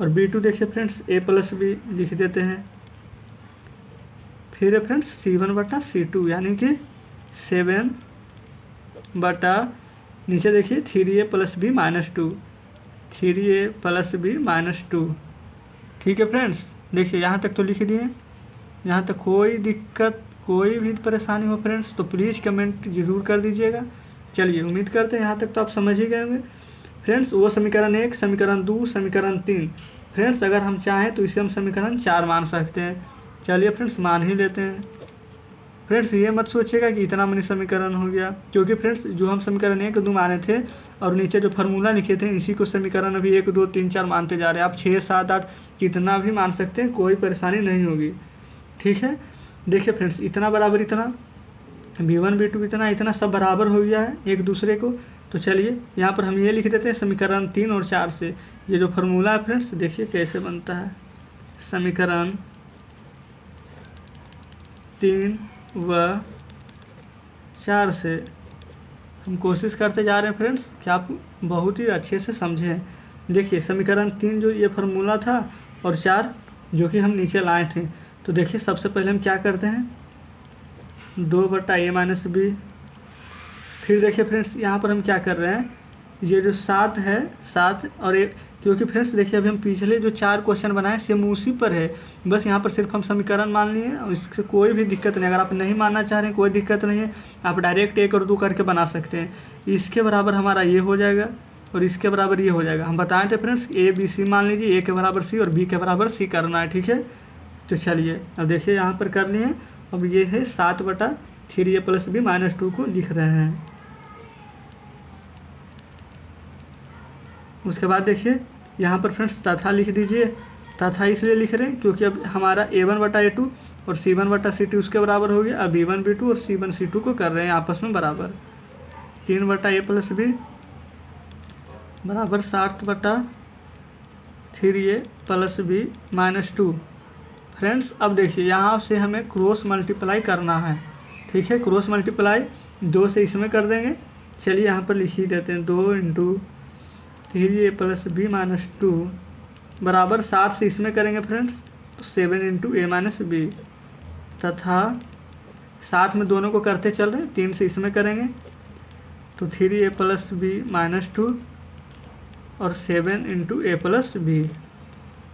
और b2 देखिए फ्रेंड्स a प्लस बी लिख देते हैं। फिर है फ्रेंड्स c1/c2 यानी कि 7 बटा नीचे देखिए 3a plus B minus 2, 3a plus B minus 2। ठीक है फ्रेंड्स, देखिए यहाँ तक तो लिख दिए। यहाँ तक कोई दिक्कत कोई भी परेशानी हो फ्रेंड्स तो प्लीज़ कमेंट ज़रूर कर दीजिएगा। चलिए उम्मीद करते हैं यहाँ तक तो आप समझ ही गए होंगे फ्रेंड्स। वो समीकरण 1, समीकरण 2, समीकरण 3 फ्रेंड्स अगर हम चाहें तो इसे हम समीकरण 4 मान सकते हैं। चलिए फ्रेंड्स मान ही लेते हैं। फ्रेंड्स ये मत सोचिएगा कि इतना मनी समीकरण हो गया, क्योंकि फ्रेंड्स जो हम समीकरण 1, 2 माने थे और नीचे जो फार्मूला लिखे थे इसी को समीकरण अभी 1, 2, 3, 4 मानते जा रहे हैं। आप 6, 7, 8 कितना भी मान सकते हैं, कोई परेशानी नहीं होगी। ठीक है, देखिए फ्रेंड्स इतना बराबर इतना, b1 b2 इतना इतना सब बराबर हो गया है एक दूसरे को। तो चलिए यहाँ पर हम ये लिख देते हैं समीकरण 3 और 4 से। ये जो फार्मूला है फ्रेंड्स देखिए कैसे बनता है। समीकरण 3 व 4 से हम कोशिश करते जा रहे हैं फ्रेंड्स कि आप बहुत ही अच्छे से समझें। देखिए समीकरण 3 जो ये फार्मूला था और 4 जो कि हम नीचे लाए थे। तो देखिए सबसे पहले हम क्या करते हैं 2/a माइनस बी। फिर देखिए फ्रेंड्स यहाँ पर हम क्या कर रहे हैं, ये जो 7 है 7 और 1, क्योंकि फ्रेंड्स देखिए अभी हम पिछले जो 4 क्वेश्चन बनाए सेम उसी पर है, बस यहाँ पर सिर्फ हम समीकरण मान लिए और इससे कोई भी दिक्कत नहीं। अगर आप नहीं मानना चाह रहे हैं कोई दिक्कत नहीं है, आप डायरेक्ट 1 और 2 करके बना सकते हैं। इसके बराबर हमारा ये हो जाएगा और इसके बराबर ये हो जाएगा। हम बताए थे फ्रेंड्स a b c मान लीजिए, a के बराबर c और b के बराबर c करना है। ठीक है, तो चलिए अब देखिए यहाँ पर कर लिए। अब ये है 7/3a प्लस बी माइनस 2 को लिख रहे हैं। उसके बाद देखिए यहाँ पर फ्रेंड्स तथा लिख दीजिए। तथा इसलिए लिख रहे हैं क्योंकि अब हमारा a1/a2 और c1/c2 उसके बराबर हो गया। अब b1 b2 और c1 c2 को कर रहे हैं आपस में बराबर। 3/a प्लस बी बराबर 7/3a plus B minus 2। Friends अब देखिए यहाँ से हमें क्रॉस मल्टीप्लाई करना है। ठीक है, क्रॉस मल्टीप्लाई 2 से इसमें कर देंगे। चलिए यहाँ पर लिख ही देते हैं 2 × 3a प्लस बी माइनस 2 बराबर 7 से इसमें करेंगे फ्रेंड्स तो 7 × a माइनस बी, तथा साथ में दोनों को करते चल रहे हैं 3 से इसमें करेंगे तो 3a प्लस बी माइनस 2 और 7 × a प्लस बी।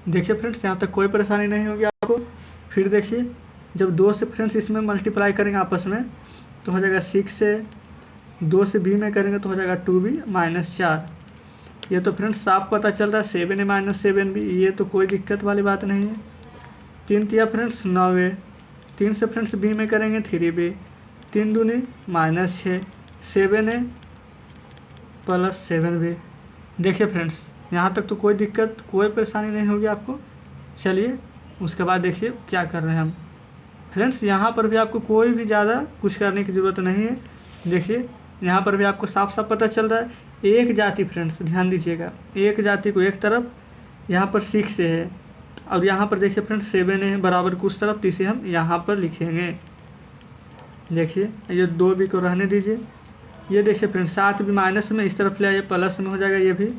देखिए फ्रेंड्स यहाँ तक कोई परेशानी नहीं होगी आपको। फिर देखिए जब 2 से फ्रेंड्स इसमें मल्टीप्लाई करेंगे आपस में तो हो जाएगा 6 से, 2 से b में करेंगे तो हो जाएगा 2b माइनस 4। ये तो फ्रेंड्स साफ पता चल रहा है 7a माइनस 7b, ये तो कोई दिक्कत वाली बात नहीं है। 3 तिया फ्रेंड्स 9a, 3 से फ्रेंड्स b में करेंगे 3b, 3 दूनी माइनस 6, 7a प्लस 7b। देखिए फ्रेंड्स यहाँ तक तो कोई दिक्कत कोई परेशानी नहीं होगी आपको। चलिए उसके बाद देखिए क्या कर रहे हैं हम। फ्रेंड्स यहाँ पर भी आपको कोई भी ज़्यादा कुछ करने की ज़रूरत नहीं है। देखिए यहाँ पर भी आपको साफ साफ पता चल रहा है एक जाति, फ्रेंड्स ध्यान दीजिएगा, एक जाति को एक तरफ यहाँ पर 6 से है और यहाँ पर देखिए फ्रेंड्स 7 है बराबर कुछ तरफ, तो इसे हम यहाँ पर लिखेंगे। देखिए ये 2 भी को रहने दीजिए। ये देखिए फ्रेंड्स 7 भी माइनस में, इस तरफ ले आइए प्लस में हो जाएगा ये भी।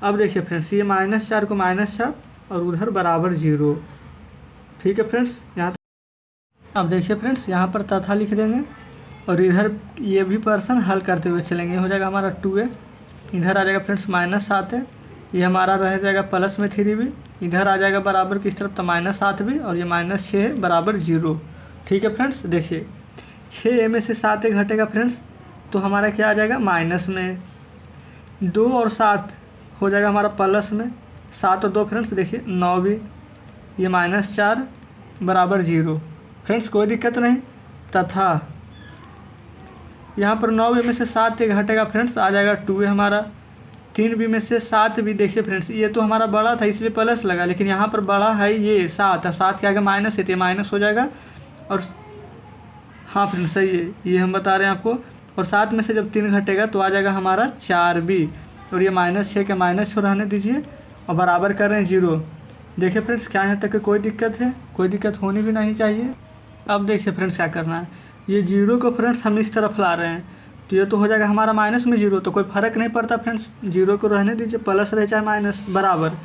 अब देखिए फ्रेंड्स ये -4 को -4 और उधर बराबर 0। ठीक है फ्रेंड्स, यहाँ अब देखिए फ्रेंड्स यहाँ पर तथा लिख देंगे और इधर ये भी पर्सन हल करते हुए चलेंगे। हो जाएगा हमारा 2a, इधर आ जाएगा फ्रेंड्स -7 है, ये हमारा रह जाएगा प्लस में 3b, इधर आ जाएगा बराबर किस तरफ तो -7 भी, और ये -6 है बराबर 0। ठीक है फ्रेंड्स, देखिए 6a में से 7 घटेगा फ्रेंड्स, तो हमारा क्या आ जाएगा माइनस में। 2 और 7 हो जाएगा हमारा प्लस में, 7 और 2 फ्रेंड्स देखिए 9 भी, ये -4 बराबर 0। फ्रेंड्स कोई दिक्कत नहीं। तथा यहाँ पर 9b में से 7 घटेगा फ्रेंड्स, आ जाएगा 2a हमारा। 3b में से 7 भी देखिए फ्रेंड्स, ये तो हमारा बड़ा था इसलिए प्लस लगा, लेकिन यहाँ पर बड़ा है ये 7 के आगे माइनस है तो ये माइनस हो जाएगा। और हाँ फ्रेंड्स सही है, ये हम बता रहे हैं आपको। और 7 में से जब 3 घटेगा तो आ जाएगा हमारा 4b, और ये -6 के माइनस को रहने दीजिए और बराबर कर रहे हैं 0। देखिए फ्रेंड्स क्या यहाँ तक कोई दिक्कत है? कोई दिक्कत होनी भी नहीं चाहिए। अब देखिए फ्रेंड्स क्या करना है, ये 0 को फ्रेंड्स हम इस तरफ ला रहे हैं, तो ये तो हो जाएगा हमारा माइनस में 0, तो कोई फ़र्क नहीं पड़ता फ्रेंड्स, 0 को रहने दीजिए, प्लस रहे चाहे माइनस बराबर।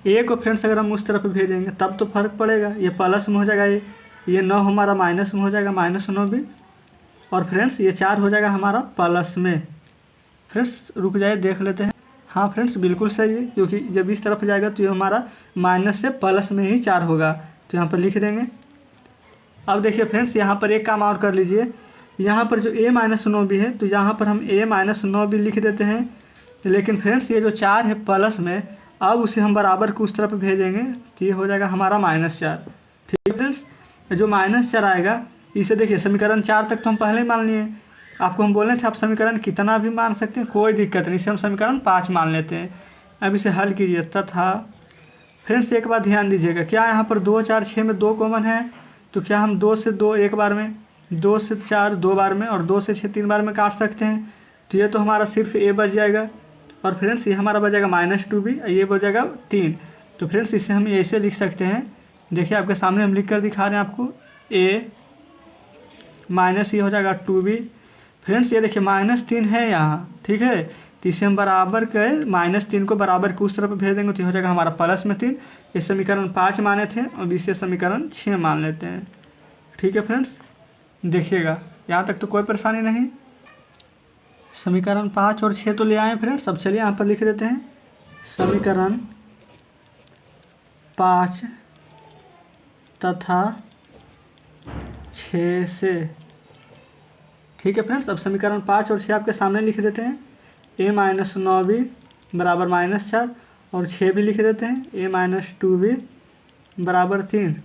a को फ्रेंड्स अगर हम उस तरफ भेजेंगे तब तो फ़र्क पड़ेगा, ये प्लस में हो जाएगा, ये 9 हमारा माइनस में हो जाएगा, -9 भी, और फ्रेंड्स ये 4 हो जाएगा हमारा प्लस में। फ्रेंड्स रुक जाइए देख लेते हैं। हाँ फ्रेंड्स बिल्कुल सही है, क्योंकि जब इस तरफ जाएगा तो ये हमारा माइनस से प्लस में ही 4 होगा, तो यहाँ पर लिख देंगे। अब देखिए फ्रेंड्स यहाँ पर एक काम और कर लीजिए, यहाँ पर जो a-9 भी है तो यहाँ पर हम a-9 भी लिख देते हैं, लेकिन फ्रेंड्स ये जो 4 है प्लस में, अब उसे हम बराबर को उस तरफ भेजेंगे तो ये हो जाएगा हमारा -4। ठीक है फ्रेंड्स, जो -4 आएगा इसे देखिए समीकरण 4 तक तो हम पहले ही मान लिए, आपको हम बोले थे आप समीकरण कितना भी मान सकते हैं, कोई दिक्कत नहीं, इसे हम समीकरण 5 मान लेते हैं। अब इसे हल कीजिए। तथा फ्रेंड्स एक बात ध्यान दीजिएगा, क्या यहाँ पर 2, 4, 6 में 2 कॉमन है, तो क्या हम 2 से 2 एक बार में, 2 से 4 2 बार में, और 2 से 6 3 बार में काट सकते हैं, तो ये तो हमारा सिर्फ a बच जाएगा। और फ्रेंड्स ये हमारा बचेगा -2b, ये बचेगा 3। तो फ्रेंड्स इसे हम ऐसे लिख सकते हैं, देखिए आपके सामने हम लिख कर दिखा रहे हैं आपको, a माइनस ये हो जाएगा 2b। फ्रेंड्स ये देखिए -3 है यहाँ, ठीक है, तो इसे हम बराबर कर -3 को बराबर के उस तरफ भेज देंगे तो हो जाएगा हमारा +3। ये समीकरण 5 माने थे और इसे समीकरण 6 मान लेते हैं। ठीक है फ्रेंड्स, देखिएगा यहाँ तक तो कोई परेशानी नहीं। समीकरण 5 और 6 तो ले आए फ्रेंड्स। अब चलिए यहाँ पर लिख देते हैं समीकरण 5 तथा 6 से। ठीक है फ्रेंड्स, अब समीकरण 5 और 6 आपके सामने लिख देते हैं। a-9b बराबर -4, और 6 भी लिख देते हैं, a-2b बराबर 3।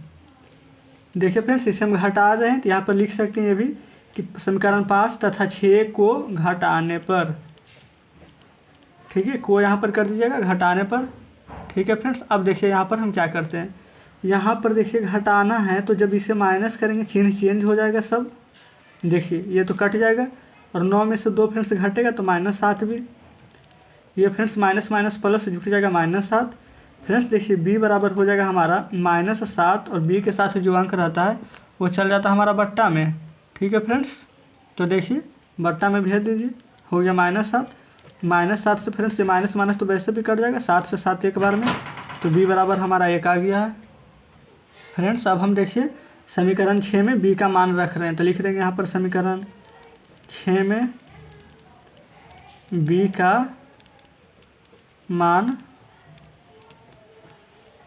देखिए फ्रेंड्स इसे हम घटा रहे हैं तो यहाँ पर लिख सकते हैं ये भी कि समीकरण 5 तथा 6 को घटाने पर, ठीक है, को यहाँ पर कर दीजिएगा घटाने पर। ठीक है फ्रेंड्स, अब देखिए यहाँ पर हम क्या करते हैं, यहाँ पर देखिए घटाना है तो जब इसे माइनस करेंगे चिन्ह चेंज हो जाएगा सब। देखिए ये तो कट जाएगा, और 9 में से 2 फ्रेंड्स घटेगा तो -7 भी, ये फ्रेंड्स माइनस माइनस प्लस जुट जाएगा -7। फ्रेंड्स देखिए b बराबर हो जाएगा हमारा -7, और b के साथ जो अंक रहता है वो चल जाता है हमारा बट्टा में। ठीक है फ्रेंड्स, तो देखिए बट्टा में भेज दीजिए, हो गया -7 से फ्रेंड्स ये माइनस माइनस तो वैसे भी कट जाएगा, 7 से 7 एक बार में, तो b बराबर हमारा 1 आ गया है। फ्रेंड्स अब हम देखिए समीकरण 6 में b का मान रख रहे हैं, तो लिख देंगे यहाँ पर समीकरण 6 में b का मान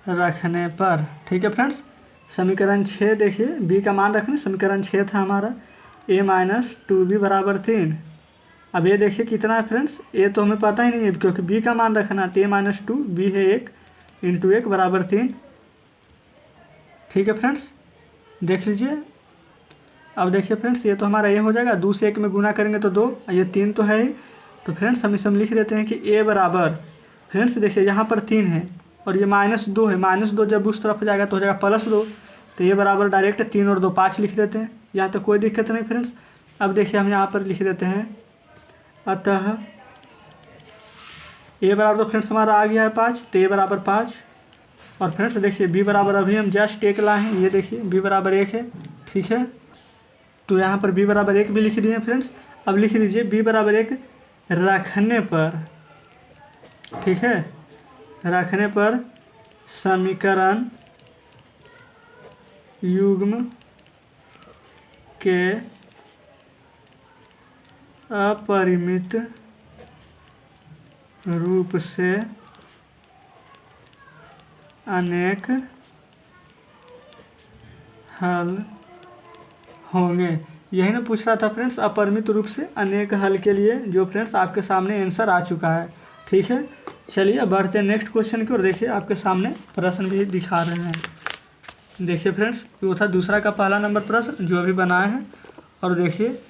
रखने पर। ठीक है फ्रेंड्स, समीकरण 6 देखिए b का मान रखने, समीकरण 6 था हमारा a-2b बराबर 3। अब ये देखिए कितना है फ्रेंड्स, a तो हमें पता ही नहीं है क्योंकि b का मान रखना है, तो a-2 b है 1 × 1 बराबर 3। ठीक है फ्रेंड्स, देख लीजिए। अब देखिए फ्रेंड्स ये तो हमारा a हो जाएगा, 2 से 1 में गुना करेंगे तो 2, ये 3 तो है ही, तो फ्रेंड्स हम इसे लिख देते हैं कि a बराबर, फ्रेंड्स देखिए यहाँ पर 3 है और ये -2 है, -2 जब उस तरफ जाएगा तो हो जाएगा +2, तो ये बराबर डायरेक्ट 3 और 2 5 लिख देते हैं, यहाँ तक कोई दिक्कत नहीं फ्रेंड्स। अब देखिए हम यहाँ पर लिख देते हैं, अतः ए बराबर तो फ्रेंड्स हमारा आ गया है 5, तो ए बराबर 5। और फ्रेंड्स देखिए बी बराबर अभी हम जस्ट 1 लाए हैं, ये देखिए बी बराबर 1 है, ठीक है। तो यहाँ पर बी बराबर 1 भी लिख दिए फ्रेंड्स। अब लिख लीजिए बी बराबर 1 रखने पर, ठीक है, रखने पर समीकरण युग्म के अपरिमित रूप से अनेक हल होंगे। यही ना पूछ रहा था फ्रेंड्स, अपरिमित रूप से अनेक हल के लिए, जो फ्रेंड्स आपके सामने आंसर आ चुका है, ठीक है। चलिए अब बढ़ते हैं नेक्स्ट क्वेश्चन की ओर। देखिए आपके सामने प्रश्न भी दिखा रहे हैं। देखिए फ्रेंड्स वो था दूसरा का पहला नंबर प्रश्न जो अभी बनाए हैं, और देखिए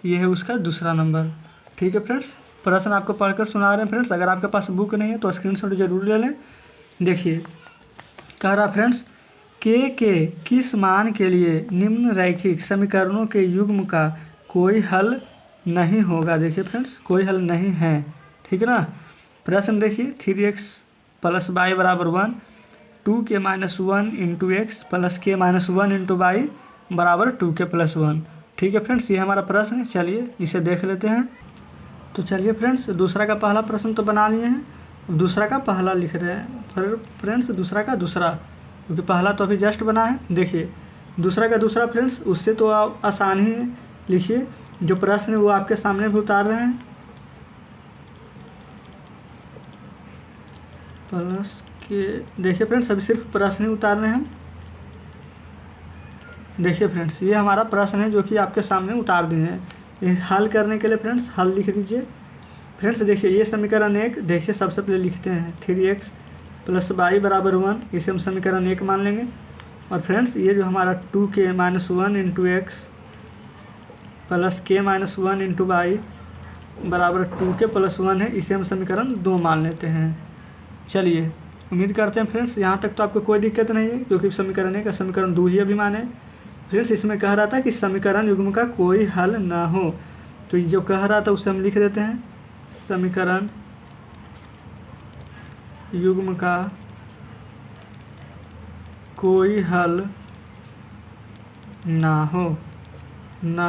ये है उसका दूसरा नंबर, ठीक है फ्रेंड्स। प्रश्न आपको पढ़कर सुना रहे हैं फ्रेंड्स। अगर आपके पास बुक नहीं है तो स्क्रीनशॉट जरूर ले लें। देखिए कह रहा फ्रेंड्स के किस मान के लिए निम्न रैखिक समीकरणों के युग्म का कोई हल नहीं होगा। देखिए फ्रेंड्स कोई हल नहीं है, ठीक है ना। प्रश्न देखिए 3x + y बराबर 1, 2k - 1 × x + k - 1 × y बराबर 2k + 1, ठीक है फ्रेंड्स। ये हमारा प्रश्न है, चलिए इसे देख लेते हैं। तो चलिए फ्रेंड्स दूसरा का पहला प्रश्न तो बना लिए हैं, अब दूसरा का पहला लिख रहे हैं। फिर फ्रेंड्स दूसरा का दूसरा, क्योंकि पहला तो अभी जस्ट बना है। देखिए दूसरा का दूसरा फ्रेंड्स उससे तो आप आसान ही लिखिए, जो प्रश्न है वो आपके सामने भी उतार रहे हैं। प्लस के देखिए फ्रेंड्स अभी सिर्फ प्रश्न ही उतार रहे हैं हम। देखिए फ्रेंड्स ये हमारा प्रश्न है जो कि आपके सामने उतार दिए हैं। ये हल करने के लिए फ्रेंड्स हल लिख दीजिए। फ्रेंड्स देखिए ये समीकरण 1, देखिए सबसे पहले लिखते हैं 3x + y बराबर 1, इसे हम समीकरण 1 मान लेंगे। और फ्रेंड्स ये जो हमारा 2k - 1 × x + k - 1 × y बराबर 2k + 1 है, इसे हम समीकरण 2 मान लेते हैं। चलिए उम्मीद करते हैं फ्रेंड्स यहाँ तक तो आपको कोई दिक्कत नहीं है, क्योंकि समीकरण 1 का समीकरण 2 ही अभी माने। फ्रेंड्स इसमें कह रहा था कि समीकरण युग्म का कोई हल ना हो, तो ये जो कह रहा था उसे हम लिख देते हैं, समीकरण युग्म का कोई हल ना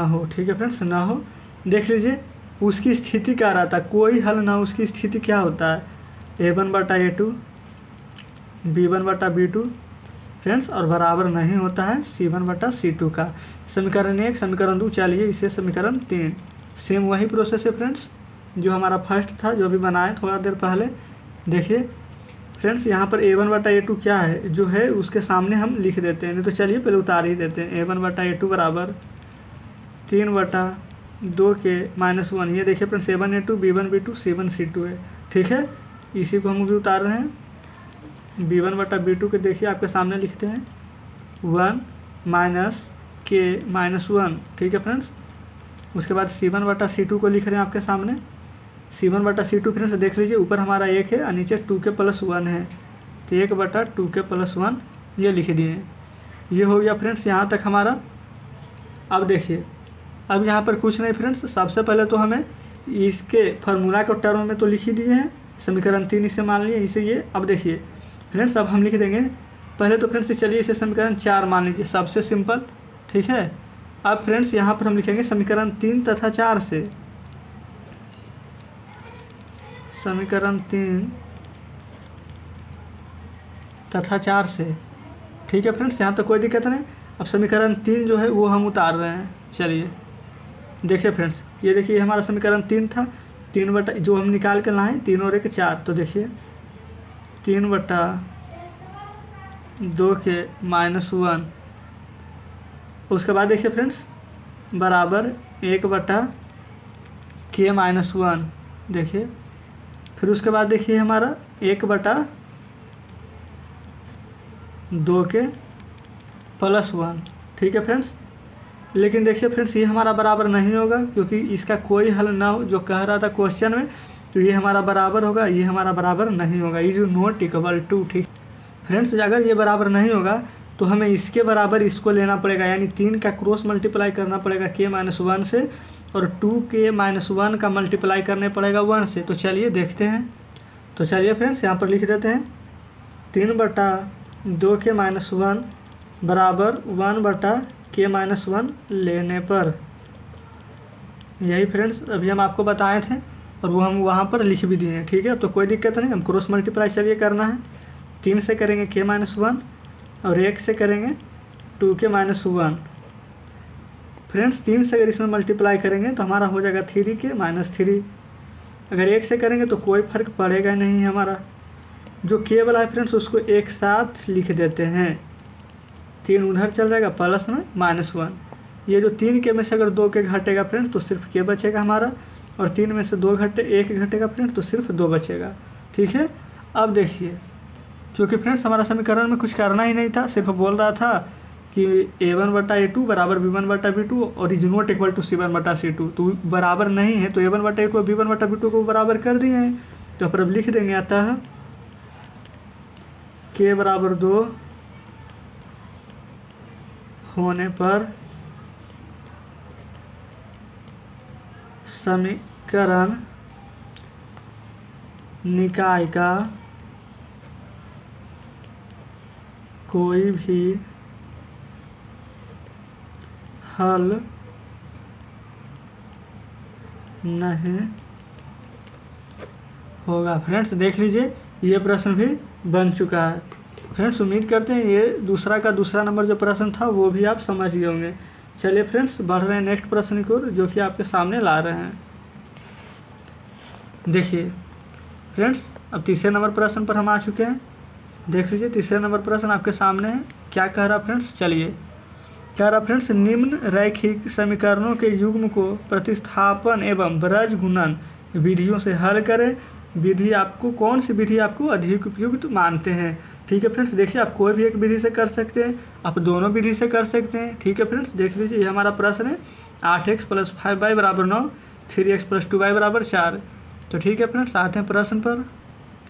हो, ठीक है फ्रेंड्स, ना हो। देख लीजिए उसकी स्थिति कह रहा था, कोई हल ना हो, उसकी स्थिति क्या होता है, a1/a2 b1/b2 फ्रेंड्स, और बराबर नहीं होता है c1/c2 का। समीकरण 1 समीकरण 2, चलिए इसे समीकरण 3, सेम वही प्रोसेस है फ्रेंड्स जो हमारा फर्स्ट था जो अभी बनाए थोड़ा देर पहले। देखिए फ्रेंड्स यहाँ पर a1/a2 क्या है जो है उसके सामने हम लिख देते हैं, नहीं तो चलिए पहले उतार ही देते हैं। a1/a2 बराबर 3/2k - 1, ये देखिए फ्रेंड्स a1a2 b1b2 c1c2 है, ठीक है। इसी को हम भी उतार रहे हैं। b1/b2 के देखिए आपके सामने लिखते हैं 1 - k - 1, ठीक है फ्रेंड्स। उसके बाद c1/c2 को लिख रहे हैं आपके सामने, c1/c2 फ्रेंड्स देख लीजिए ऊपर हमारा 1 है और नीचे 2k + 1 है, तो 1/2k + 1 ये लिख दिए। ये हो गया फ्रेंड्स यहाँ तक हमारा। अब देखिए अब यहाँ पर कुछ नहीं फ्रेंड्स, सबसे पहले तो हमें इसके फार्मूला के टर्म में तो लिख ही दिए हैं, समीकरण 3 इसे मान लिए इसे ये। अब देखिए फ्रेंड्स अब हम लिख देंगे पहले तो फ्रेंड्स चलिए इसे समीकरण 4 मान लीजिए, सबसे सिंपल, ठीक है। अब फ्रेंड्स यहाँ पर हम लिखेंगे समीकरण 3 तथा 4 से, समीकरण 3 तथा 4 से, ठीक है फ्रेंड्स, यहाँ तो कोई दिक्कत नहीं। अब समीकरण 3 जो है वो हम उतार रहे हैं। चलिए देखिए फ्रेंड्स ये देखिए हमारा समीकरण 3 था, 3 जो हम निकाल कर लाएँ 3 और 1 4, तो देखिए 3/2k - 1, उसके बाद देखिए फ्रेंड्स बराबर 1/k - 1, देखिए फिर उसके बाद देखिए हमारा 1/2k + 1, ठीक है फ्रेंड्स। लेकिन देखिए फ्रेंड्स ये हमारा बराबर नहीं होगा, क्योंकि इसका कोई हल ना हो जो कह रहा था क्वेश्चन में, तो ये हमारा बराबर होगा, ये हमारा बराबर नहीं होगा, इज नॉट इक्वल टू, ठीक फ्रेंड्स। अगर ये बराबर नहीं होगा तो हमें इसके बराबर इसको लेना पड़ेगा, यानी 3 का क्रॉस मल्टीप्लाई करना पड़ेगा k-1 से, और 2k-1 का मल्टीप्लाई करने पड़ेगा 1 से। तो चलिए देखते हैं। तो चलिए फ्रेंड्स यहाँ पर लिख देते हैं 3/2k-1 बराबर 1/k-1 लेने पर। यही फ्रेंड्स अभी हम आपको बताए थे और वो हम वहाँ पर लिख भी दिए हैं। ठीक है, तो कोई दिक्कत नहीं, हम क्रॉस मल्टीप्लाई चलिए करना है। 3 से करेंगे k-1 और 1 से करेंगे 2k-1। फ्रेंड्स 3 से अगर इसमें मल्टीप्लाई करेंगे तो हमारा हो जाएगा 3k-3। अगर 1 से करेंगे तो कोई फ़र्क पड़ेगा नहीं, हमारा जो k वाला है फ्रेंड्स उसको एक साथ लिख देते हैं। 3 उधर चल जाएगा प्लस में -1। ये जो 3k में से अगर 2k घटेगा फ्रेंड्स तो सिर्फ k बचेगा हमारा, और 3 में से 1 घटेगा फ्रेंड्स तो सिर्फ 2 बचेगा। ठीक है, अब देखिए, क्योंकि फ्रेंड्स हमारा समीकरण में कुछ करना ही नहीं था, सिर्फ बोल रहा था कि a1/a2 बराबर b1/b2 और is not equal to c1/c2। तो बराबर नहीं है तो a1/a2 और b1/b2 को बराबर कर दिए हैं। तो फिर अब लिख देंगे, अतः k बराबर 2 होने पर समीकरण निकाय का कोई भी हल नहीं होगा। फ्रेंड्स देख लीजिए, ये प्रश्न भी बन चुका है। फ्रेंड्स उम्मीद करते हैं ये दूसरा का दूसरा नंबर जो प्रश्न था वो भी आप समझ गए होंगे। चलिए फ्रेंड्स बढ़ रहे हैं नेक्स्ट प्रश्न की ओर, जो कि आपके सामने ला रहे हैं। देखिए फ्रेंड्स, अब तीसरे नंबर प्रश्न पर हम आ चुके हैं। देख लीजिए, तीसरे नंबर प्रश्न आपके सामने है। क्या कह रहा फ्रेंड्स, चलिए कह रहा फ्रेंड्स, निम्न रैखिक समीकरणों के युग्म को प्रतिस्थापन एवं ब्रज गुणन विधियों से हल करें। विधि आपको कौन सी विधि आपको अधिक उपयुक्त मानते हैं। ठीक है फ्रेंड्स, देखिए आप कोई भी एक विधि से कर सकते हैं, आप दोनों विधि से कर सकते हैं। ठीक है फ्रेंड्स, देख लीजिए ये हमारा प्रश्न है 8x + 5y = 9, 3x + 2y = 4। तो ठीक है फ्रेंड्स, आते हैं प्रश्न पर।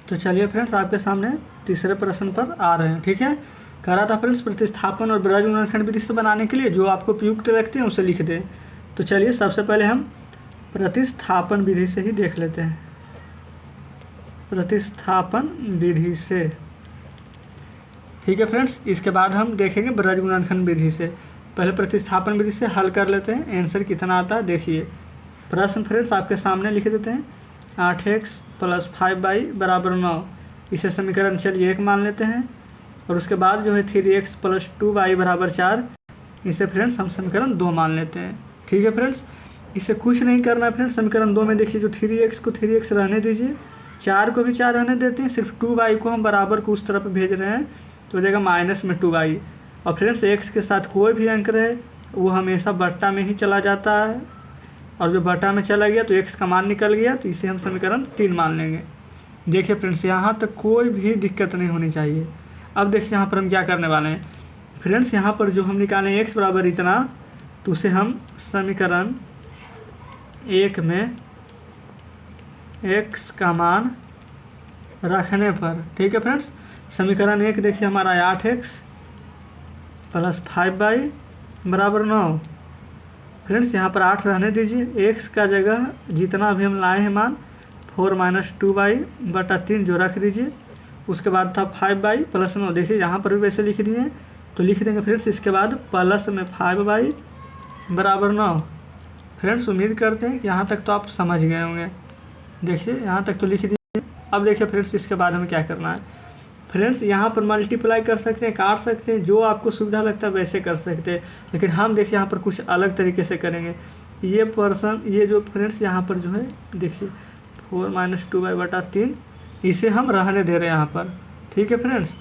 तो चलिए फ्रेंड्स आपके सामने तीसरे प्रश्न पर आ रहे हैं। ठीक है, कह रहा था फ्रेंड्स प्रतिस्थापन और ब्रज गुणनखंड विधि से बनाने के लिए जो आपको उपयुक्त लगते हैं उसे लिख दें। तो चलिए सबसे पहले हम प्रतिस्थापन विधि से ही देख लेते हैं। प्रतिस्थापन विधि से, ठीक है फ्रेंड्स, इसके बाद हम देखेंगे ब्रज गुणनखंड विधि से। पहले प्रतिस्थापन विधि से हल कर लेते हैं, आंसर कितना आता है देखिए। प्रश्न फ्रेंड्स आपके सामने लिख देते हैं 8x + 5y = 9। इसे समीकरण चलिए 1 मान लेते हैं, और उसके बाद जो है 3x + 2y = 4, इसे फ्रेंड्स हम समीकरण 2 मान लेते हैं। ठीक है फ्रेंड्स, इसे कुछ नहीं करना है फ्रेंड्स। समीकरण 2 में देखिए जो 3x को 3x रहने दीजिए, 4 को भी 4 रहने देते हैं, सिर्फ 2y को हम बराबर को उस तरफ भेज रहे हैं तो हो जाएगा -2y। और फ्रेंड्स x के साथ कोई भी अंक रहे वो हमेशा बट्टा में ही चला जाता है, और जो बट्टा में चला गया तो x का मान निकल गया, तो इसे हम समीकरण 3 मान लेंगे। देखिए फ्रेंड्स यहाँ तक कोई भी दिक्कत नहीं होनी चाहिए। अब देखिए यहाँ पर हम क्या करने वाले हैं फ्रेंड्स, यहाँ पर जो हम निकालें x बराबर इतना, तो उसे हम समीकरण 1 में x का मान रखने पर, ठीक है फ्रेंड्स, समीकरण 1 देखिए हमारा 8x + 5y = 9। फ्रेंड्स यहाँ पर 8 रहने दीजिए, x का जगह जितना अभी हम लाए हैं मान 4 - 2y / 3 जो रख दीजिए। उसके बाद था 5y + 9, देखिए यहाँ पर भी वैसे लिख दिए, तो लिख देंगे फ्रेंड्स इसके बाद प्लस में 5y = 9। फ्रेंड्स उम्मीद करते हैं कि यहाँ तक तो आप समझ गए होंगे। देखिए यहाँ तक तो लिख दिए। अब देखिए फ्रेंड्स इसके बाद हमें क्या करना है। फ्रेंड्स यहाँ पर मल्टीप्लाई कर सकते हैं, काट सकते हैं, जो आपको सुविधा लगता है वैसे कर सकते हैं, लेकिन हम देखिए यहाँ पर कुछ अलग तरीके से करेंगे। ये जो फ्रेंड्स यहाँ पर जो है देखिए 4 - 2y / 3, इसे हम रहने दे रहे हैं यहाँ पर। ठीक है फ्रेंड्स,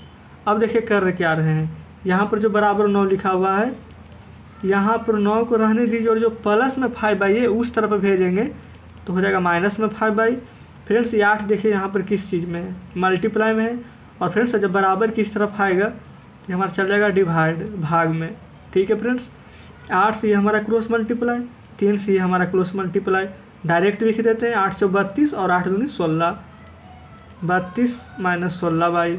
अब देखिए कर क्या रहे हैं, यहाँ पर जो बराबर 9 लिखा हुआ है, यहाँ पर 9 को रहने दीजिए, और जो प्लस में 5y है उस तरफ भेजेंगे तो हो जाएगा -5y। फ्रेंड्स ये 8 देखिए यहाँ पर किस चीज़ में है, मल्टीप्लाई में है, और फ्रेंड्स जब बराबर किस तरफ आएगा तो हमारा चल जाएगा डिवाइड, भाग में। ठीक है फ्रेंड्स, 8 से ये हमारा क्रॉस मल्टीप्लाई, 3 से ये हमारा क्रॉस मल्टीप्लाई, डायरेक्ट लिख देते हैं 8 × 4 = 32 और 8 × 2 = 16, 32 - 16y,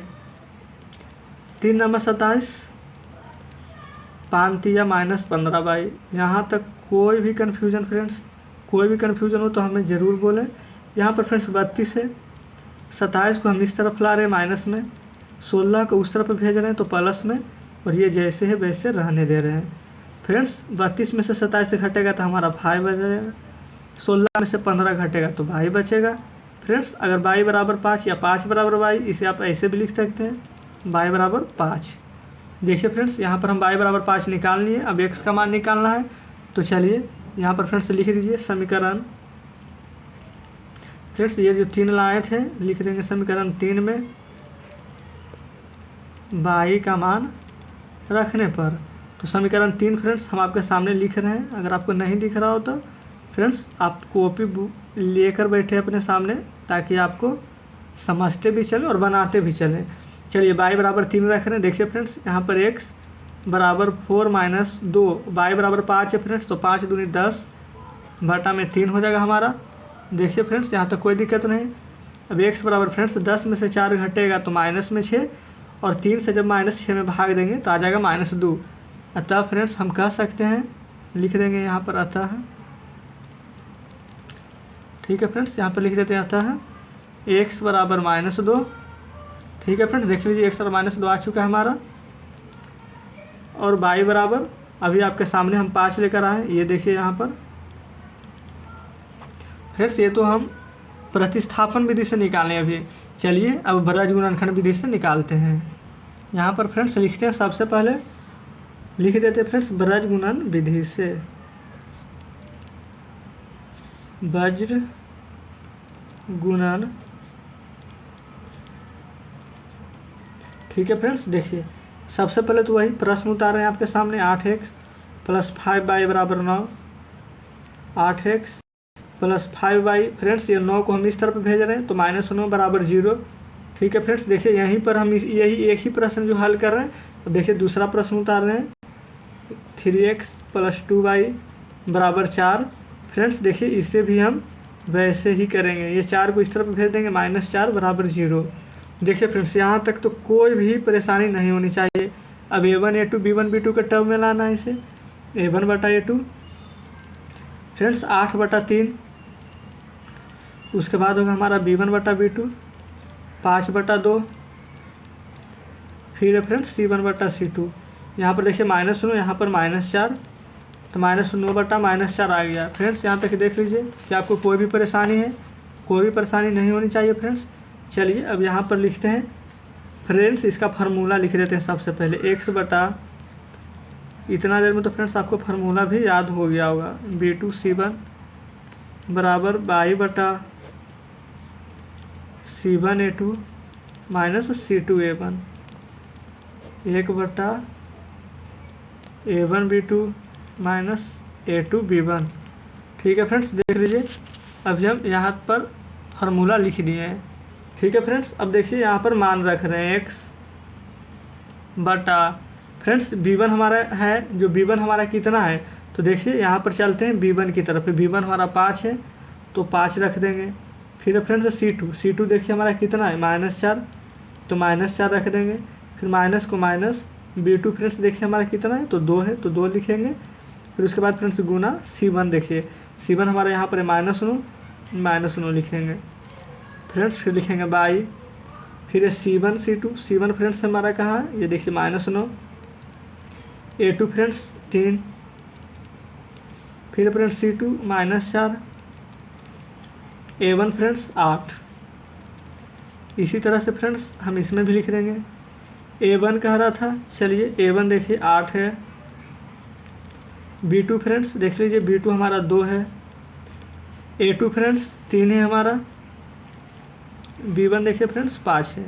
3 × 27, 5 तिया -15y। यहाँ तक कोई भी कन्फ्यूजन फ्रेंड्स, कोई भी कन्फ्यूजन हो तो हमें ज़रूर बोलें। यहाँ पर फ्रेंड्स 32 है, 27 को हम इस तरफ ला रहे हैं माइनस में, 16 को उस तरफ भेज रहे हैं तो प्लस में, और ये जैसे है वैसे रहने दे रहे हैं। फ्रेंड्स 32 में से 27 से घटेगा तो हमारा भाई बचेगा, 16 में से 15 घटेगा तो भाई बचेगा। फ्रेंड्स अगर y बराबर 5 या 5 बराबर y, इसे आप ऐसे भी लिख सकते हैं, y बराबर 5। देखिए फ्रेंड्स यहाँ पर हम y बराबर 5 निकाल लिए। अब x का मान निकालना है, तो चलिए यहाँ पर फ्रेंड्स लिख दीजिए समीकरण। फ्रेंड्स ये जो 3 लाए थे लिख देंगे समीकरण 3 में y का मान रखने पर। तो समीकरण 3 फ्रेंड्स हम आपके सामने लिख रहे हैं। अगर आपको नहीं दिख रहा हो तो फ्रेंड्स आप कॉपी लेकर बैठे अपने सामने, ताकि आपको समझते भी चले और बनाते भी चलें। चलिए y बराबर 3 रख रहे हैं। देखिए फ्रेंड्स यहाँ पर x बराबर 4 माइनस 2, y बराबर 5 है फ्रेंड्स, तो 5 दूनी 10 बटा में 3 हो जाएगा हमारा। देखिए फ्रेंड्स यहाँ तक कोई दिक्कत नहीं। अब x बराबर फ्रेंड्स 10 में से 4 घटेगा तो माइनस में 6, और 3 से जब -6 में भाग देंगे तो आ जाएगा -2। अतः फ्रेंड्स हम कह सकते हैं, लिख देंगे यहाँ पर अतः, ठीक है फ्रेंड्स यहाँ पर लिख देते हैं अतः x बराबर -2। ठीक है फ्रेंड्स देख लीजिए x बराबर -2 आ चुका है हमारा। और y बराबर अभी आपके सामने हम 5 लेकर आए, ये देखिए यहाँ पर फ्रेंड्स, ये तो हम प्रतिस्थापन विधि से निकालें अभी। चलिए अब ब्रज गुणनखंड विधि से निकालते हैं। यहाँ पर फ्रेंड्स लिखते हैं, सबसे पहले लिख देते हैं फ्रेंड्स ब्रज गुणन विधि से, वज्र गुणन। ठीक है फ्रेंड्स देखिए सबसे पहले तो वही प्रश्न उतार रहे हैं आपके सामने, 8x + 5y बराबर 9, 8x + 5y। फ्रेंड्स ये 9 को हम इस तरफ भेज रहे हैं तो -9 बराबर 0। ठीक है फ्रेंड्स देखिए यहीं पर हम यही एक ही प्रश्न जो हल कर रहे हैं। तो देखिए दूसरा प्रश्न उतार रहे हैं, 3x + 2y बराबर 4। फ्रेंड्स देखिए इसे भी हम वैसे ही करेंगे, ये 4 को इस तरफ भेज देंगे, -4 बराबर 0। देखिए फ्रेंड्स यहाँ तक तो कोई भी परेशानी नहीं होनी चाहिए। अब a1 a2 b1 b2 के टर्म में लाना है इसे, a1 बटा a2 फ्रेंड्स 8 बटा 3, उसके बाद होगा हमारा b1 बटा b2 5 बटा 2, फिर है फ्रेंड्स c1 बटा c2। यहाँ पर देखिए -9 यहाँ पर -4, तो -9 बटा -4 आ गया। फ्रेंड्स यहाँ तक देख लीजिए कि आपको कोई भी परेशानी है, कोई भी परेशानी नहीं होनी चाहिए फ्रेंड्स। चलिए अब यहाँ पर लिखते हैं फ्रेंड्स, इसका फार्मूला लिख देते हैं सबसे पहले, x बटा, इतना देर में तो फ्रेंड्स आपको फार्मूला भी याद हो गया होगा, b2 c1 बराबर y बटा c1 a2 minus c2 a1, 1 बटा a1 b2 minus a2 b1। ठीक है फ्रेंड्स देख लीजिए अभी हम यहाँ पर फार्मूला लिख दिए हैं। ठीक है फ्रेंड्स अब देखिए यहाँ पर मान रख रहे हैं x बटा, फ्रेंड्स b1 हमारा है, जो b1 हमारा कितना है, तो देखिए यहाँ पर चलते हैं b1 की तरफ। b1 हमारा 5 है तो 5 रख देंगे। फिर फ्रेंड्स c2 देखिए हमारा कितना है, -4, तो -4 रख देंगे। फिर माइनस को माइनस, b2 फ्रेंड्स देखिए हमारा कितना है, तो 2 है तो 2 लिखेंगे। फिर उसके बाद फ्रेंड्स गुना c1, देखिए c1 हमारा यहाँ पर -9 लिखेंगे फ्रेंड्स। फिर लिखेंगे बाई, फिर c1 c1 फ्रेंड्स हमारा कहाँ है, ये देखिए -9, a2 फ्रेंड्स 3, फिर फ्रेंड्स c2 -4, a1 फ्रेंड्स 8। इसी तरह से फ्रेंड्स हम इसमें भी लिख देंगे, a1 कह रहा था, चलिए a1 देखिए 8 है, b2 फ्रेंड्स देख लीजिए b2 हमारा 2 है, a2 फ्रेंड्स 3 है हमारा, b1 देखिए फ्रेंड्स 5 है।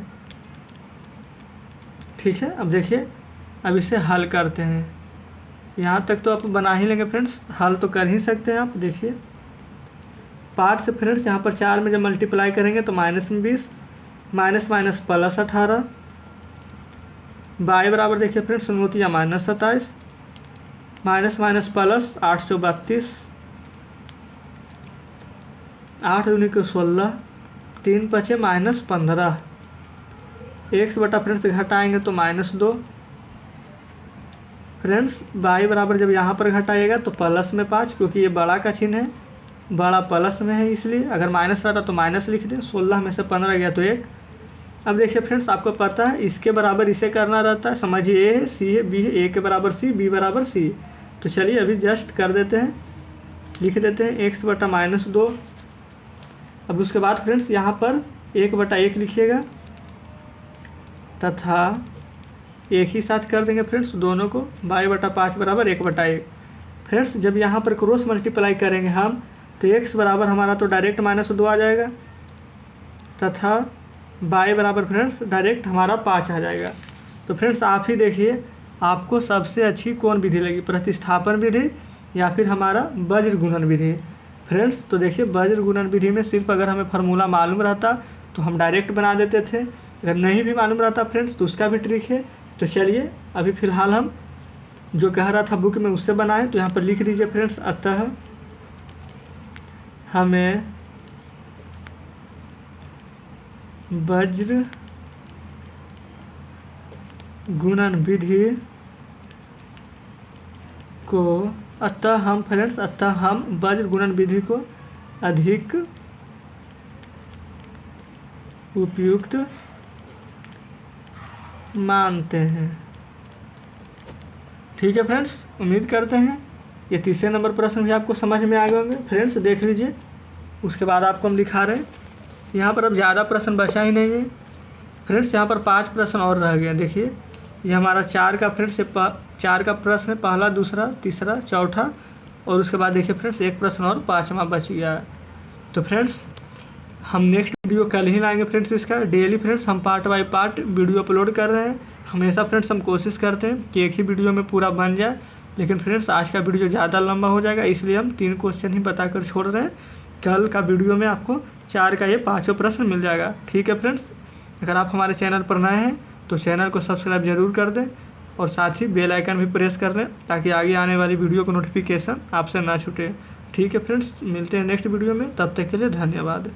ठीक है अब देखिए अब इसे हल करते हैं। यहाँ तक तो आप बना ही लेंगे फ्रेंड्स, हल तो कर ही सकते हैं आप। देखिए 5 से फ्रेंड्स यहाँ पर 4 में जब मल्टीप्लाई करेंगे तो -20, माइनस माइनस प्लस 18, y बराबर देखिए फ्रेंड्स 9 या -27, माइनस माइनस प्लस 8 × 32, 8 दूनी को 16, 3 बचे -15, x बटा फ्रेंड्स घटाएंगे तो -2, फ्रेंड्स y बराबर जब यहाँ पर घटाएगा तो प्लस में 5, क्योंकि ये बड़ा का चिन्ह है, बड़ा प्लस में है, इसलिए अगर माइनस रहता तो माइनस लिख दें। 16 में से 15 गया तो 1। अब देखिए फ्रेंड्स, आपको पता है इसके बराबर इसे करना रहता है। समझिए ए है, सी है, बी है, ए के बराबर सी, बी बराबर सी। तो चलिए अभी जस्ट कर देते हैं, लिख देते हैं x/-2। अब उसके बाद फ्रेंड्स यहाँ पर 1/1 लिखिएगा तथा एक ही साथ कर देंगे फ्रेंड्स दोनों को, y/5 बराबर 1/1। फ्रेंड्स जब यहाँ पर क्रॉस मल्टीप्लाई करेंगे हम तो x बराबर हमारा तो डायरेक्ट -2 आ जाएगा तथा y बराबर फ्रेंड्स डायरेक्ट हमारा 5 आ जाएगा। तो फ्रेंड्स आप ही देखिए आपको सबसे अच्छी कौन विधि लगी, प्रतिस्थापन विधि या फिर हमारा वज्र गुणन विधि। फ्रेंड्स तो देखिए वज्र गुणन विधि में सिर्फ अगर हमें फार्मूला मालूम रहता तो हम डायरेक्ट बना देते थे, अगर नहीं भी मालूम रहता फ्रेंड्स तो उसका भी ट्रिक है। तो चलिए अभी फ़िलहाल हम जो कह रहा था बुक में उससे बनाएं। तो यहाँ पर लिख दीजिए फ्रेंड्स, अतः हमें वज्र गुणन विधि को अतः हम वज्र गुणन विधि को अधिक उपयुक्त मानते हैं। ठीक है फ्रेंड्स, उम्मीद करते हैं ये तीसरे नंबर प्रश्न भी आपको समझ में आ गए होंगे। फ्रेंड्स देख लीजिए, उसके बाद आपको हम दिखा रहे हैं। यहाँ पर अब ज़्यादा प्रश्न बचा ही नहीं है फ्रेंड्स, यहाँ पर 5 प्रश्न और रह गए। देखिए ये हमारा 4 का फ्रेंड्स 4 का प्रश्न है, पहला, दूसरा, तीसरा, चौथा और उसके बाद देखिए फ्रेंड्स एक प्रश्न और 5वां बच गया। तो फ्रेंड्स हम नेक्स्ट वीडियो कल ही लाएंगे फ्रेंड्स इसका। डेली फ्रेंड्स हम part by part video upload कर रहे हैं। हमेशा फ्रेंड्स हम कोशिश करते हैं कि एक ही वीडियो में पूरा बन जाए, लेकिन फ्रेंड्स आज का वीडियो ज़्यादा लंबा हो जाएगा, इसलिए हम 3 क्वेश्चन ही बताकर छोड़ रहे हैं। कल का वीडियो में आपको 4 का ये 5वां प्रश्न मिल जाएगा। ठीक है फ्रेंड्स, अगर आप हमारे चैनल पर नए हैं तो चैनल को सब्सक्राइब जरूर कर दें और साथ ही बेल आइकन भी प्रेस कर लें ताकि आगे आने वाली वीडियो को नोटिफिकेशन आपसे ना छूटे। ठीक है फ्रेंड्स, मिलते हैं नेक्स्ट वीडियो में, तब तक के लिए धन्यवाद।